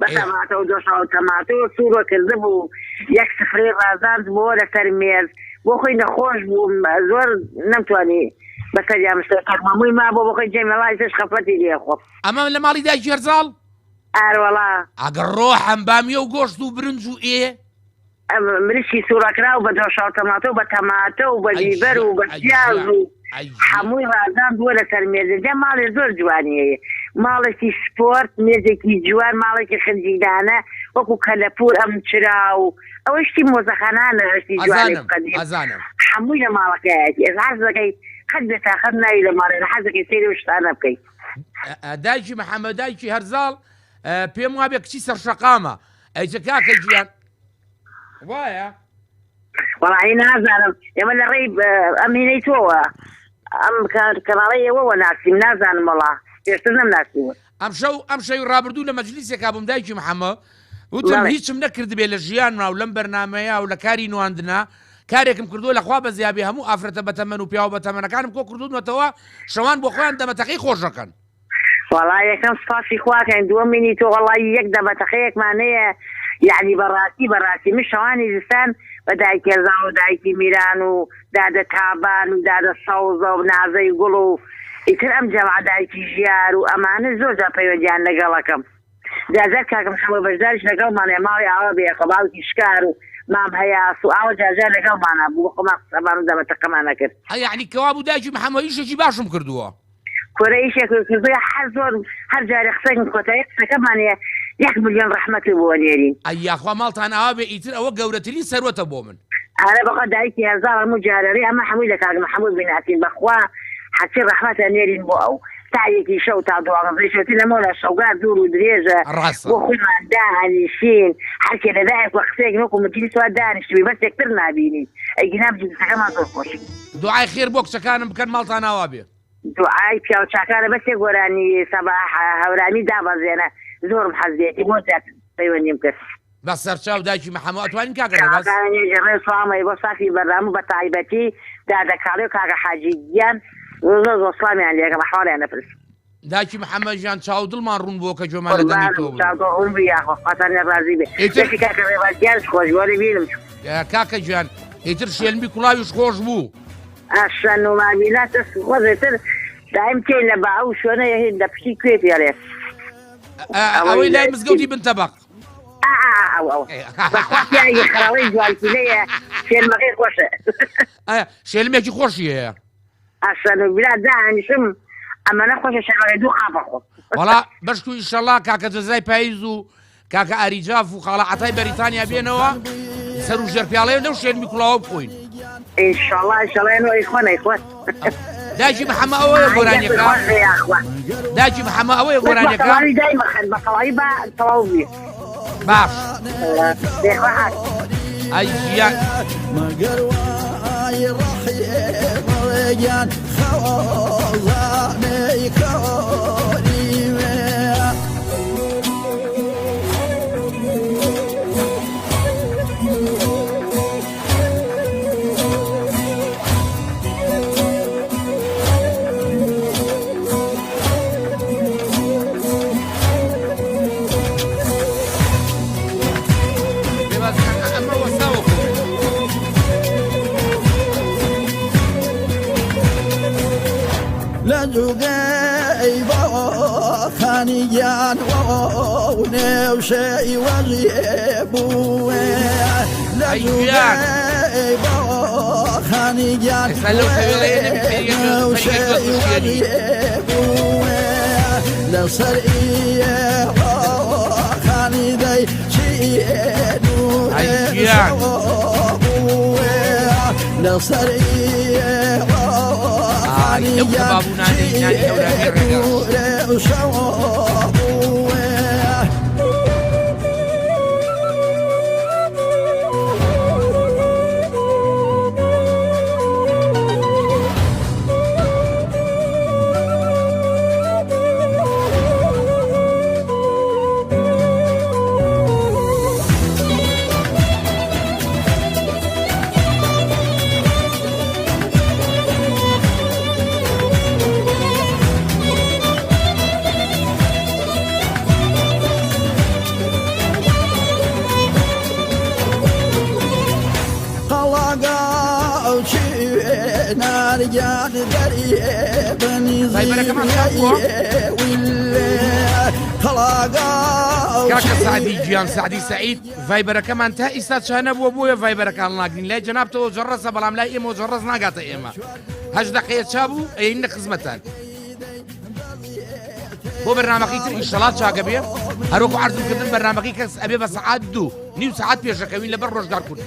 بە تەماتە و دۆشەوە تەماتە و سوورە کرده بوو یەک سفرەی ڕازاند بۆ لەسەر مێز بۆ خۆی نەخۆش بوو زۆر نەمتوانی بەسەریان مامووی ما بۆ خۆی جێمەڵای سش خەفەتی لێ خۆ ئەمە لە ماڵی دایکی هەرزاڵ ئاروەڵا ئەگەر ڕۆحەم بامیە و گۆشت و برنج و مریشتی سوورەکرا و بە دۆشەوە تەماتە و بە تەماتە و بە بیبەر و بە پیاز و هەمووی ڕازان بووە لەسەر مێزەجە ماڵێ زۆر جوانیەیە ماڵێکی سپۆرت مێزێکی جوان ماڵێکی خنجیدانە وەکو کەلەپور ئەم چرا و ئەوە شتی مۆزەخانانە هەشتی جوانی قەدیم هەمووی لە ماڵەکەیەتی ئێز حەز دەکەی قەت بێتاخەت ناوی لە ماڵێ حەز دەکەی سەیری و شتانە بکەیت دایکی محەممەد دایکی هەرزاڵ پێم وابێ کچی سەرشەقامە ئەیجە کاکە گیان وایە وەڵی نازانم ئێمە لە ڕێی ئەمینەی تۆوە ئەم کەناڵی ئێوەوە ناسیم نازانم وەڵا پێشتر نەمناسیوە ئەم شەوی ڕابردوو لە مەجلیسێکا بووم دایکی محەممەد وتم هیچم نەکرد بێ لە ژیانما و لەم بەرنمەیە و لە کاری نواندنا کارێکم کردووە لەخوا بە زیابی هەموو ئافرەتە بەتەمەن و پیا و بەتەمەنەکانم کۆ کردوونەتەوە شەوان بۆ خۆیان دەمەتەقەی خۆشەکەن وەڵا یەکەم سپاسی خواکەین دووەمینی تۆ وەڵی یەک دەمەتەقەیەکمانەیە یعنی بەڕاستی من شەوانی زستان بە دایکی هەرزاڵ و دایکی میران و دادە تابان و دادە سەوزە و نازەی گوڵ و ئیتر ئەم جەماع دایکی ژیار و ئەمانە زۆر جا پەیوەندیان لەگەڵەکەم جازەر کاکەم حەمە بەشداریش لەگەڵمانێ ماڵی ئاوا بێ قەباڵکی شکار و مام هەیاس و ئاوە جاجار لەگەڵمانە بوو خۆما قسەبان و دەمەتەقەمانە کرد یعنی کەوا بوو دایکی محەممەد ئیشێکی باشم کردووە کۆرە ئیشێک کردووە زۆر هەر جارێ قسەین کۆتایی قسەکەمانەیە 1 ملیۆن ڕەحمەتی بۆ نێرین ئەیاخوا ماڵتان ئاوا بێ ئیتر ئەوە گەورەترین سەروەتە بۆ من ئارە بەقا دایکی هەرزاڵ هەموو جارەڕی ئەمە هەمووی لە کاک محەممەد بیناسین بەخوا حەچی ڕەحمەتە نێرین بۆ ئەو تایەکی شەو تا دوواڵەی شەوتی لەمەوە لە شەوگار دوور و درێژە بۆ خۆیمان داهەنیشین هەرکێ لە دایەک وە قسەیەک وەکو مجلیس وا دانیشتوی بەس یەکتر نابینین ئەیگینا مجلیسەکەمان زۆر خۆشی دوعای خێر بۆ کچەکانم بکەن ماڵتان ئاوا بێ دوعای پیا و چاکانە بەسێ گۆرانی سەباح هەورانی دابەزێنە زۆرم حەز دێتی بۆ زیات پەیوەندیم کرد بە سەرچاو دایکی محەممەد ئەتوانین کاکە ڕێ سڵامەی بۆ سافی بەردام و بە تایبەتی دادەکاڵی و کاکە حاجی گیان زۆر سڵامیان لێکەم ئەحواڵیان نەپرس دایکی محەممەد ژیان چاو دڵمان ڕوون بووە کە جۆمان لە دەمی تۆ ڕازی بێ کاکە ڕێبازیانش خۆش وەری بینم کاکە گیان ئیتر شێلمی کوڵاویش خۆش بوو ئاشان و مابینات خۆزێتر دایم تێ لە باو شوێنە هێن لە پشتی کوێ پێڕێ ئەوەی لای مزگەوتی بنتەبق خراوەی جوانکیلەیە شێلمەکەی خۆشە شێلمێکی خۆشی هەیە ئاشان و بیرات داهانیشم ئەمەنە خۆشە شەڕێ دوو قاپە خۆ وەڵا بەشت و ئیشەڵا کاکە جەزای پاییز و کاکە ئاریجاف و خاڵە عەتای بەریتانیا بێنەوە سەر و ژێرپیاڵەیە لەو شێلمی کوڵاوە بخۆین ئینشەڵا ئینشەڵا ئەیخۆن دایکی محەممەد ئەوەیە گۆرانیەکە دایکی محەممەد ئەوەیە گۆرانیەکە بەتەواوی بە تەواو بێ باش ئەی ژیان مەگەر وای ڕەحیێ خەوەڵانەی کۆریوێ لجوگەی بۆ خانیگیان و نێوشەی وەژێ بووێ لەجوگەی بۆ خانیگیان نێوشەی وەژێ بووێ لەسەر خانی دەی چێن و بووێ لەسەر نارجان دري بني كاكا سعدي جيان سعدي سعيد فايبر كمان تا ئێستا چانە بووە بۆیە ڤایبەرەکان لاگرین لای جەنابتەوە جەڕەسە بەڵام لای ئێمە جەڕەس ناگاتە ئێمە 8 دقەیە چابوو ئەین لە خزمەتان بۆ بەرنامەکەی تر ئینشەڵات چاکە بێ هەروەکو عەرزمکردن بەرنامەکەی کەس ئەبێ بە سەعات 2 نیم سەعات پێشەکەوین لەبەر ڕۆژگار کورد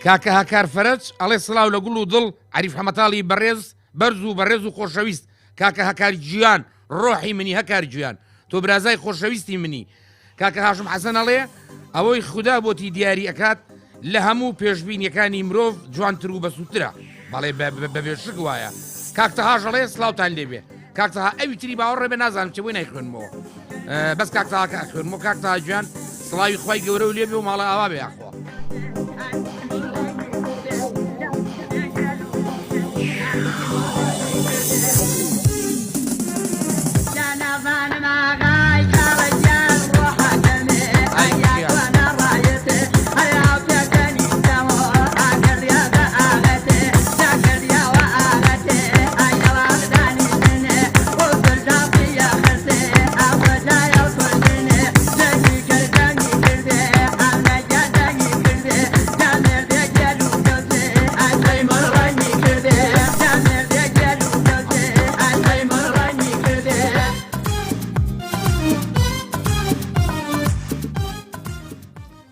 کاکە هاکار فەرەج ئەڵێ سڵاو لە گوڵ و دڵ عەریف حەمەتاڵی بەڕێز بەرز و بەڕێز و خۆشەویست کاکە هەکاری گیان ڕۆحی منی هەکاری گیان تۆ برازای خۆشەویستی منی کاکە هاشم حەسەن ئەڵێ ئەوەی خوددا بۆتی دیاری ئەکات لە هەموو پێشبینیەکانی مرۆڤ جوانتر و بەسووترە بەڵێ بەبێشک وایە کاکتەهاژ ئەڵێ سڵاوتان لێبێ کاکتەها ئەوی تری باوەڕێ بێ نازانم چ بۆی نایخوێنمەوە بەس کاکتەها خوێنمەوە کاکتەها گیان سڵاوی خوای گەورە و لێبێ و ماڵە ئاوا بێ ئاخوا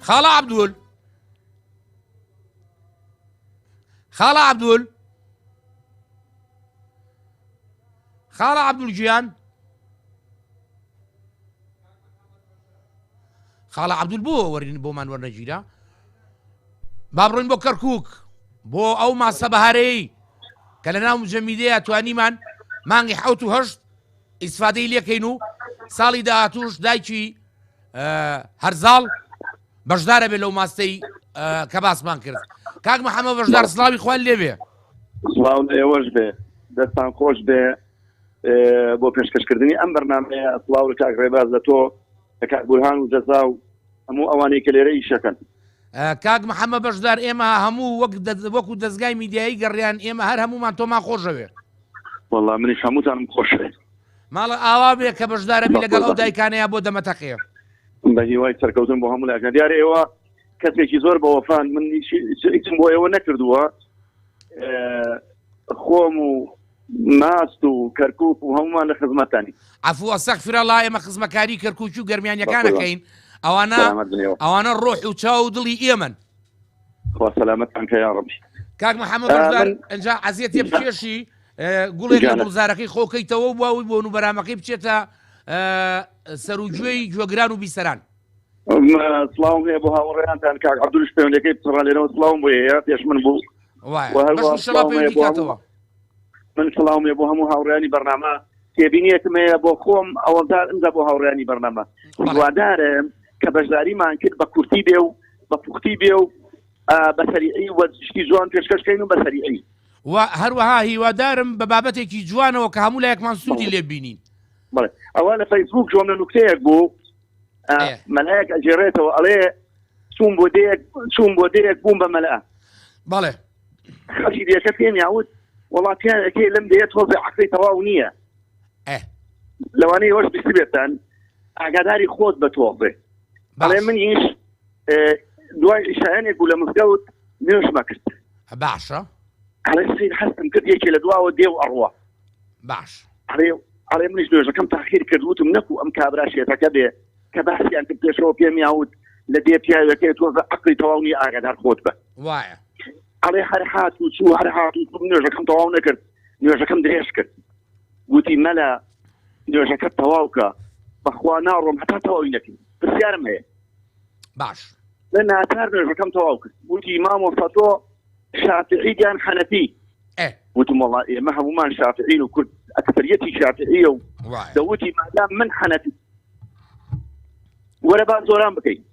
خاڵە عەبدول خاڵە عەبدول خاڵە عەبدول گیان خاڵە عەبدول بۆمان وەرنەگیرە با بڕۆین بۆ کەرکووک بۆ ئەو ماسە بەهارەیەی کە لە ناو جەمیدەیە توانیمان مانگی 7 و 8 ئیسفادەی لێکەین و ساڵی داهاتووش دایکی هەرزاڵ بەشدارە بێ لەو ماستەی کە باسمان کرد کاک محەممەد بەشدار سڵاوی خوان لێبێ سڵاو ئێوەش بێ دەستان خۆش بێ بۆ پێشکەشکردنی ئەم بەرنامەیە سڵاو لە کاک ڕێباز لە تۆ لە کاک بورهان و جەزا و هەموو ئەوانەی کە لێرە ئیشەکەن کاک محەممەد بەشدار ئێمە هەموو وەکو دەستگای میدیایی گەڕیان ئێمە هەر هەمومان تۆمان خۆشەوێ وەڵڵا منیش هەمووتانم خۆشێ ماڵە ئاوا بێ کە بەشدارە بی لەگەڵ ئەو دایکانەیە بۆ دەمەتەقێ بە هیوای سەرکەوتن بۆ هەموو لاکە دیارە ئێوە کەسێکی زۆر بە وەفان من هیچم بۆ ئێوە نەکردووە خۆم و ماست و کەرکووک و هەمومان لە خزمەتانی عەفووە سەغفیرەڵڵا ئێمە خزمەکاری کەرکووکی و گەرمیانیەکانەکەین ئەوانە ڕۆح و چاو و دڵی ئێمەن خوا سەلامەتتان کە یا ڕەبی کاک محەممەد بەشدار ئەنجا عەزیەت بکێشی گوڵێک لە گوڵزارەکەی خۆکەیتەوە بواوی بۆ نوبەرامەکەی بچێتە سەرروجوێی گوێگران و بیسەران سڵاوم هەیە بۆ هاوڕێیانتان کاک عەبدوڵ پەیوەندەکەی بچڕا لێرەوە سڵاوم بۆ هەیە پێش من بوو من سڵاوم هەیە بۆ هەموو هاوڕێیانی بەرنامە تێبینیەکم هەیە بۆ خۆم ئەوەندار ئەمدا بۆ هاوڕێیانی بەرنامە هیوادارم کە بەشداریمان کرد بە کورتی بێ و بە پوختی بێ و بە سەریعی وەرزشتی جوان پێشکەشکەین و بە سەریعی و هەروەها هیوادارم بە بابەتێکی جوانەوە کە هەموو لایەکمان سوودی لێ بینین ئەوە لە فەیسبوک جۆم لە نوکتەیەک بوو مەلایەک ئەجێڕێتەوە ئەڵێ چوون بۆ دەیەک بووم بە مەلە بەڵێ خەڵکی دێکە پێم یاوت وڵاتیانەکەی لەم دەیە تۆزێ عەقلەی تەواو نییە لەوانەیە ئێوەش بیست بێتان ئاگاداری خۆت بە تۆڵێ ئەڵێ منیش دوای ئیشایانێک بوو لە مزگەوت نوێژمە کرد باشە ئەڵێ سیر هەستم کرد یەکێ لە دواوە دێ و ئەڕوە باش ئەڵێ منیش نوێژەکەم تاخیر کرد وتم نەکو ئەم کابرا شێتەکە بێ کە باسییان کرد پێشەوە پێم یاوت لە دێ پیاوەکەی تۆ عقلی تەواونی ئاگادار خۆت بە وایە ئەڵێ هەر هات و چوو هەر هات و نوێژەکەم تەواو نەکرد نوێژەکەم درێژ کرد گوتی مەلا نوێژەکەت تەواوکە بەخوا ناڕۆم هەتا تەواوی نەکرد پرسیارم هەیە باش لە ناچار نوێژەکەم تەواو کرد گوتی مامۆستا تۆ شافعییان حەنەفی وتم والله ئێمە هەمومان شافعین و کورد ئەکثریەتی شافعیە و دەوتی مادام من حەنەفی وەرە با زۆران بکەین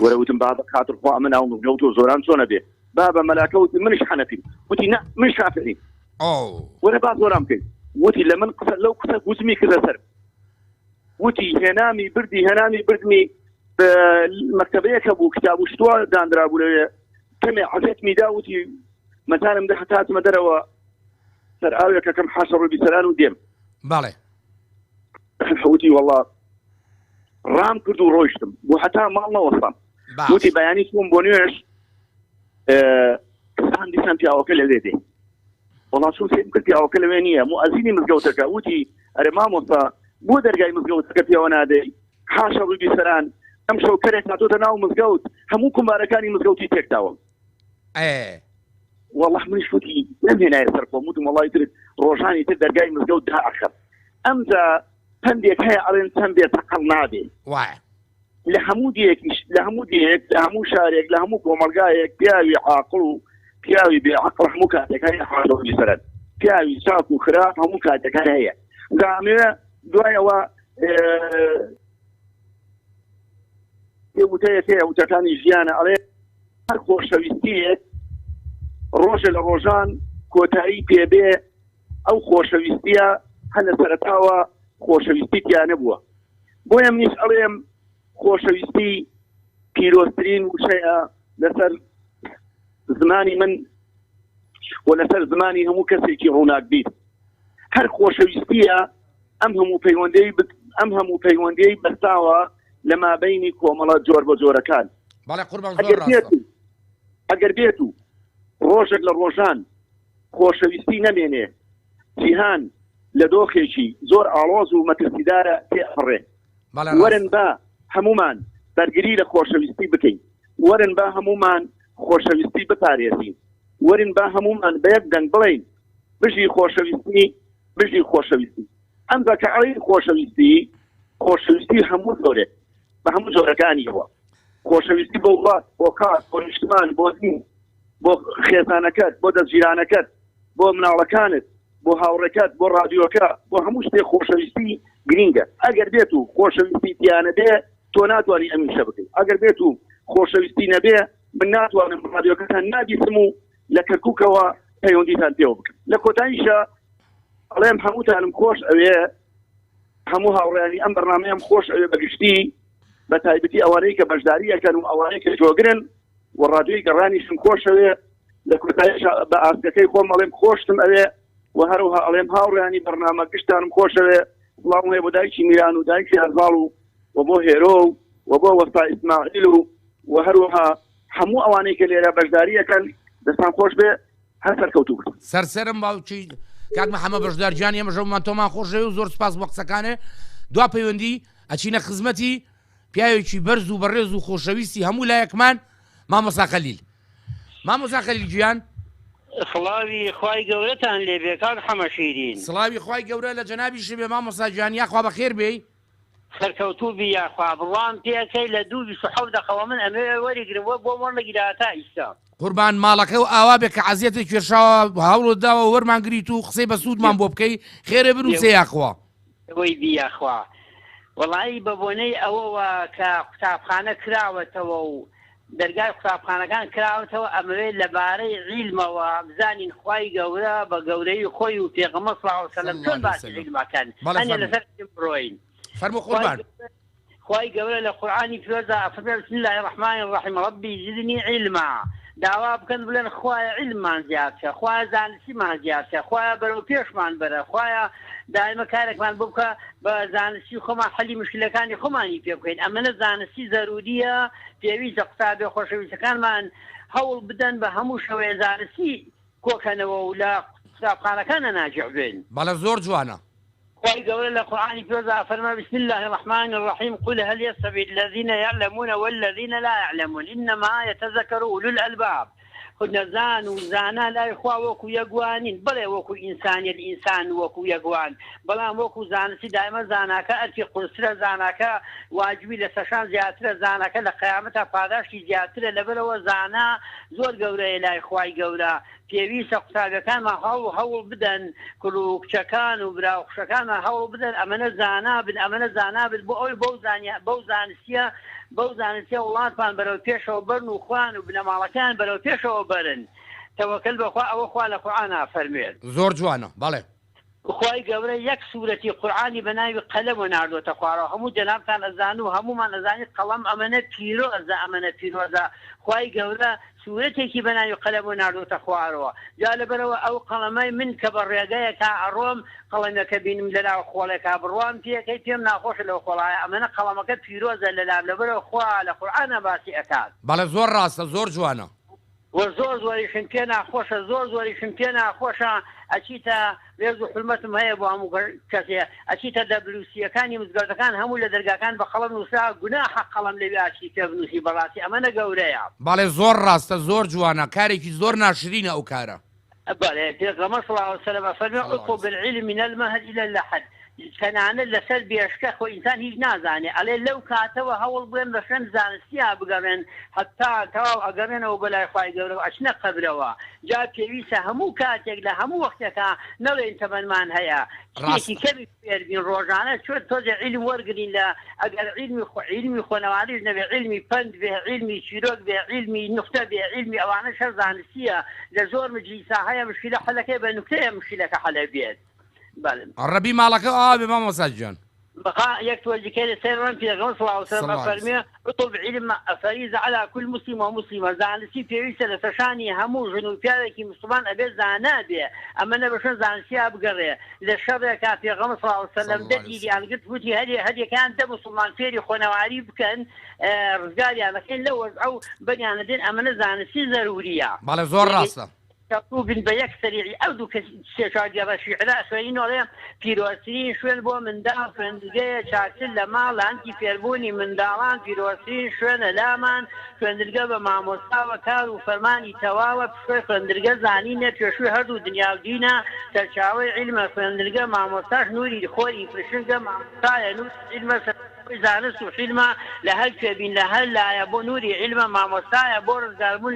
وەرە وتم بابە خاتر خوا من ئەو مزگەوت و زۆران چۆنە بێ بابە مەلاکە وتی منش حەنەفی وتی نه من شافعی وەرە با زۆران بکەین وتی لە من قسە لەو قسە گوتمی کردە سەر وتی هێنامی بردمی مەکتەبەیەکە بوو کتاب و شتووە دانرا بوو لەوێ کەمێ عەزێتمی دا وتی مەتانم دە هەتاتمە دەرەوە سەر ئاوێکە کەم حاشە ڕووی سەران و دێم بەڵێ وتی والله ڕام کرد و ڕۆیشتم بۆ هەتا ماڵ نەوەستم وتی بەیانی چووم بۆ نوێژ کەسان دیسان پیاوەکە لەوێ دێ وڵا چوون سێم کرد پیاوەکە لەوێ نییە موئەزینی مزگەوتەکە وتی ئەرێ مامۆستا بۆ دەرگای مزگەوتەکە پیاوە نادەی حاشە ڕووی سەران ئەم شەو کەرێک هاتۆتە ناو مزگەوت هەموو کومبارەکانی مزگەوتی تێکداوە والله منیش وتی نەمهێنایە سەر خۆم وتم وەڵی تر ڕۆژانی تر دەرگای مزگەوت دائەخر ئەمجا پندێک هەیە ئەڵێن چەند بێت عەقڵ نابێ لە هەموو دێک لە هەموو شارێک لە هەموو کۆمەلگایەک پیاوی عاقڵ و پیاوی بێ عەقڵ هەموو کاتێک هەیە حاڵەوەی سەرەن پیاوی چاک و خراپ هەموو کاتێک هەیە گامێ دوایەوە وتەیەک هەیە وتەکانی ژیانە ئەڵێ هەر خۆشەویستیەک ڕۆژە لە ڕۆژان کۆتایی پێبێ ئەو خۆشەویستیە هەر لە سەرەتاوە خۆشەویستی تیا نەبووە بۆیە منیش ئەڵێم خۆشەویستی پیرۆزترین وشەیە لەسەر زمانی من و لەسەر زمانی هەموو کەسێکی ڕووناک بیت هەر خۆشەویستیە ئەم هەموو پەیوەندیەی بەستاوە لە مابەینی کۆمەڵە جۆر بە جۆرەکان ئەگەر بێت و ڕۆژێک لە ڕۆژان خۆشەویستی نەمێنێ جیهان لە دۆخێکی زۆر ئاڵۆز و مەترسیدارە تێئەڕێ وەرن بە هەمومان بەرگری لە خۆشەویستی بکەین وەرن بە هەمومان خۆشەویستی بپارێزین وەرن بە هەمومان بە یەک دەنگ بڵین بژی خۆشەویستی ئەمجا کە ئەڵێن خۆشەویستی هەموو زۆرێک بە هەموو جۆرەکانیەوە خۆشەویستی بۆ وڵات بۆ کار بۆ نیشتمان بۆ دین بۆ خێزانەکەت بۆ دەستگیرانەکەت بۆ مناڵەکانت بۆ هاوڕێکەت بۆ ڕادیۆکە بۆ هەموو شتێک خۆشەویستی گرینگە ئەگەر بێت و خۆشەویستی تیانە بێ تۆ ناتوانانی ئەمیشە بکەیت ئەگەر بێت و خۆشەویستی نەبێ من ناتوانم ڕادیۆکەتان نابیستم و لە کەرکووکەوە پەیوەندیتان پێوە بکەم لە کۆتاییشە ئەڵێم هەمووتانم خۆش ئەوێ هەموو هاوڕێیانی ئەم بەرنامەیەم خۆش ئەوێ بەگشتی بە تایبەتی ئەوانەی کە بەشداریەکەن و ئەوانەی کە جۆگرن و ڕادیۆی گەڕانیشم خۆش ئەوێ لە کۆتاییشە بە ئاستەکەی خۆم ئەڵێم خۆشتم ئەوێ و هەروها ئەڵێم هاوڕێیانی بەرنامە گشتانم خۆش ئەوێ وڵام هەیە بۆ دایکی میران و دایکی هەرزاڵ و بۆ هێرۆ و بۆ وەستا ئیسماعیل و هەروها هەموو ئەوانەی کە لێرە بەشداریەکەن دەستان خۆش بێ هەر سەرکەوتوو بکەن سەرسەرم باوکی کاک محەممەد بەشدارجان ئێمە ژەومان تۆمان خۆشەوی و زۆر سپاس بۆ قسەکانێ دوا پەیوەندی ئەچینە خزمەتی پیاوێکی بەرز و بەڕێز و خۆشەویستی هەموو لایەکمان مامۆستا خەلیل مامۆستا خەلیل گیان سڵاوی خوای گەورەتان لێبێ کاک حەمەشیرین سڵاوی خوای گەورە لە جەنابیشی بێ مامۆستا گیان یاخوا بەخێر بێی سەرکەوتوو بی یاخوا بڕوان پێکەی لە 2 دەقەوە من ئەمێ وەریگرەوە بۆ وەرنەگیرا تا ئیستا قوربان ماڵەکە و ئاوا بێ کە عەزیەتێک کێشاوە هەوڵت داوە وەرمان گریت و قسەی بە سوودمان بۆ بکەی خێرە بنووسێ یاخوا وەی بی یاخوا وەڵایی بە بۆنەی ئەوەوە کە قوتابخانە کراوەتەوە و دەرگای قوتابخانەکان کراوەتەوە ئەمەوێت لەبارەی عیلمەوە بزانین خوای گەورە بە گەورەی خۆی و پێغەمبەر صلی الله علیه وسلم چۆن باسی عیلمەکەن ئەنێ لەسەر بڕۆین فەرموو قوربان خوای گەورە لە قورئانی پیرۆزە فەرمێ بسم الله الرحمن الرحیم ربی زدنی علما داوا بکەن بڵێن خوایە عیلممان زیادکە خوایە زانستیمان زیادکە خوایە بەرەو پێشمان بەرە خوایە دائمە کارێکمان بۆ بکە بە زانستی خۆمان حەلی مشکلەکانی خۆمانی پێ بکەین ئەمەنە زانستی زەروریە پێویستە قوتابێ خۆشەویستەکانمان هەوڵ بدەن بە هەموو شەوەیە زانستی کۆکەنەوە و لە قوتابخانەکانە ناجێع بێن بەڵە زۆر جوانە خواهي قول القرآن في وزع فرما بسم الله الرحمن الرحيم قل هل يستوي الذين يعلمون والذين لا يعلمون إنما يتذكر أولو الألباب خدنا زان وزانا لا يخوا وكو يقوانين بلا وكو إنسان الإنسان وكو يقوان بلا وكو زانسي دائما زاناك أرتي قرصر زاناك واجبي لسشان زياتر زاناك لقيامة فاداشي زياتر لبلا وزانا زور قوري لا يخواي قورا پێویستە قوتابەکانمان هەوڵ بدەن کلوکچەکان و براوخشەکانمان هەوڵ بدەن ئەمەنە زانا بن ئەمەنە زانا بن بۆ ئەوی بەو زانستیە وڵاتمان بەرەو پێشەوە بەرن و خوان و بنەماڵەکان بەرەو پێشەوە بەرن تەوەکەل بەخوا ئەوە خوا لە قورئانە فەرمێت زۆر جوانە بەڵێ خی گەورە یەک سوورەتی قورئانی بە ناوی قەلەم و ناردۆتە خوارەوە هەموو جەنابتان ئەزان و هەمومان ئەزانیت قەڵەم ئەمەنە پیرۆزە ئەمەنە پیرۆزە خی گەورە سوورەتێکی بە ناوی قەلەم و ناردۆتە خوارەوە جا لەبەرەوە ئەو قەڵەمەی من کە بە ڕێگەیەکە ئەڕۆم قەڵەمەکە بینم لەلاوە خۆڵێکا بڕوام پێەکەی پێم ناخۆشە لەو خۆڵایە ئەمەنە قەڵەمەکە پیرۆزە لەلام لەبەرەوە خوا لە قورئانە باسی ئەکات بەڵێ زۆر ڕاستە زۆر جوانە زۆر زۆریشم پێ ناخۆشە زۆریشم پێ ناخۆشە ئەچیتە ڕێز و حرمەتم هەیە بۆ هەموو کەسێ ئەچیتە دەبلوسیەکانی مزگەوتەکان هەموو لە دەرگاکان بە قەڵەم نووسرا گوناحە قەڵەم لەوێ ئاچی پێ بنووسی بەڕاستی ئەمەنە گەورەیە بەڵێ زۆر ڕاستە زۆر جوانە کارێکی زۆر ناشرینە ئەو کارە بەڵێ پێغەمبەر صلی الله علیه وسلم فەرمووی اطلب العلم من المهد الى اللحد کەنانە لەسەر بێشکە خۆ ئینسان هیچ نازانێ ئەڵێ لەو کاتەوە هەوڵ بڵێن بە شوێن زانستیا بگەڕێن هەتا تەواو ئەگەڕێنەوە بەلای خوای گەورە ئەچنە قەبرەوە جا پێویستە هەموو کاتێک لە هەموو وەختێکە نەڵێن تەمەنمان هەیە شتێکی کەمی فێربین ڕۆژانە چۆن تۆزێ عیلم وەرگرین لە ئەگەر عیلمی خۆنەوادیش نەبێ عیلمی پند بێ عیلمی چیرۆک بێ عیلمی نوختە بێ عیلمی ئەوانە شەر زانستیە لە زۆر مجلیسا هەیە مشکلە حەلەکەی بە نوکتەیە مشکلەکە حەلە بێت ڕەبی ماڵەکە ئاوێ مامۆستا گیان بقى يكتب كده سيرا في غمس الله وسلم فرمي اطلب علم فريزة على كل مسلم ومسلمة زان سي في رسالة تشاني همو جنوب كي مسلمان أبي زانابي أما أنا بشن زان سي أبقري للشر كان في غمس الله وسلم دليلي أنا قلت بوتي هدي كان ده مسلمان فيري خنواري بكن رجالي أنا كان لو أو بني أنا دين أما زان سي ضرورية بالله زور راسه كتوب بيك سريع أو دو كشاجي رشيع لا سوين ولا فيروسين شوين بو من دا فندقية شاكل لما لانتي فيربوني من دالان فيروسين شوين لامان فندقة مع مستوى كارو فرماني تواوى بشوي فندقة زانينة بشوي هردو دنيا ودينا تشاوي علم فندقة مع مستاش نوري خوري فرشنقة مع مستايا نور علم زانست و حلمە لە هەر کوێبین لە هەر لایە بۆ نوری علمە مامۆستایە بۆ ڕزگاربوون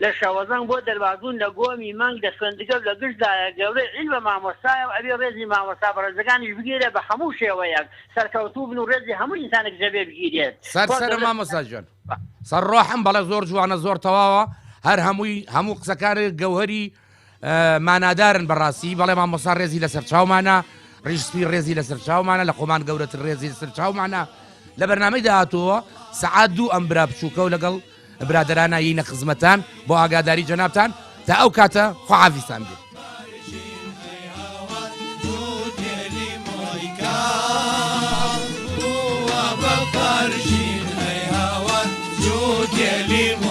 لە شەوەزەنگ بۆ دەربازبوون لە گۆمی مەنگ لە خوێندگە لە گشتدایە گەورەی علمە مامۆستایە و ئەبێ ڕێزی مامۆستا بە ڕێزەکانیش بگیرێ بە هەموو شێوەیەک سەرکەوتوو بن و ڕێزی هەموو ئینسانێک جەبێ بگیرێت سەر مامۆستا جوان سەر ڕۆحم بەڵێ زۆر جوانە زۆر تەواوە هەر هەموو قسەکانی گەوهەری مانادارن بەڕاستی بەڵێ مامۆستا ڕێزی لەسەر چاومانە ڕیشسپی ڕێزی لەسەر چاومانە لە خۆمان گەورەتر ڕێزی لەسەر چاومانە لە بەرنامەی داهاتووە سەعات 2 ئەم برا بچووکە و لەگەڵ برادرانە یینە خزمەتان بۆ ئاگاداری جەنابتان تا ئەو کاتە خواحافیزتان بێت فرشين هوا جود يلي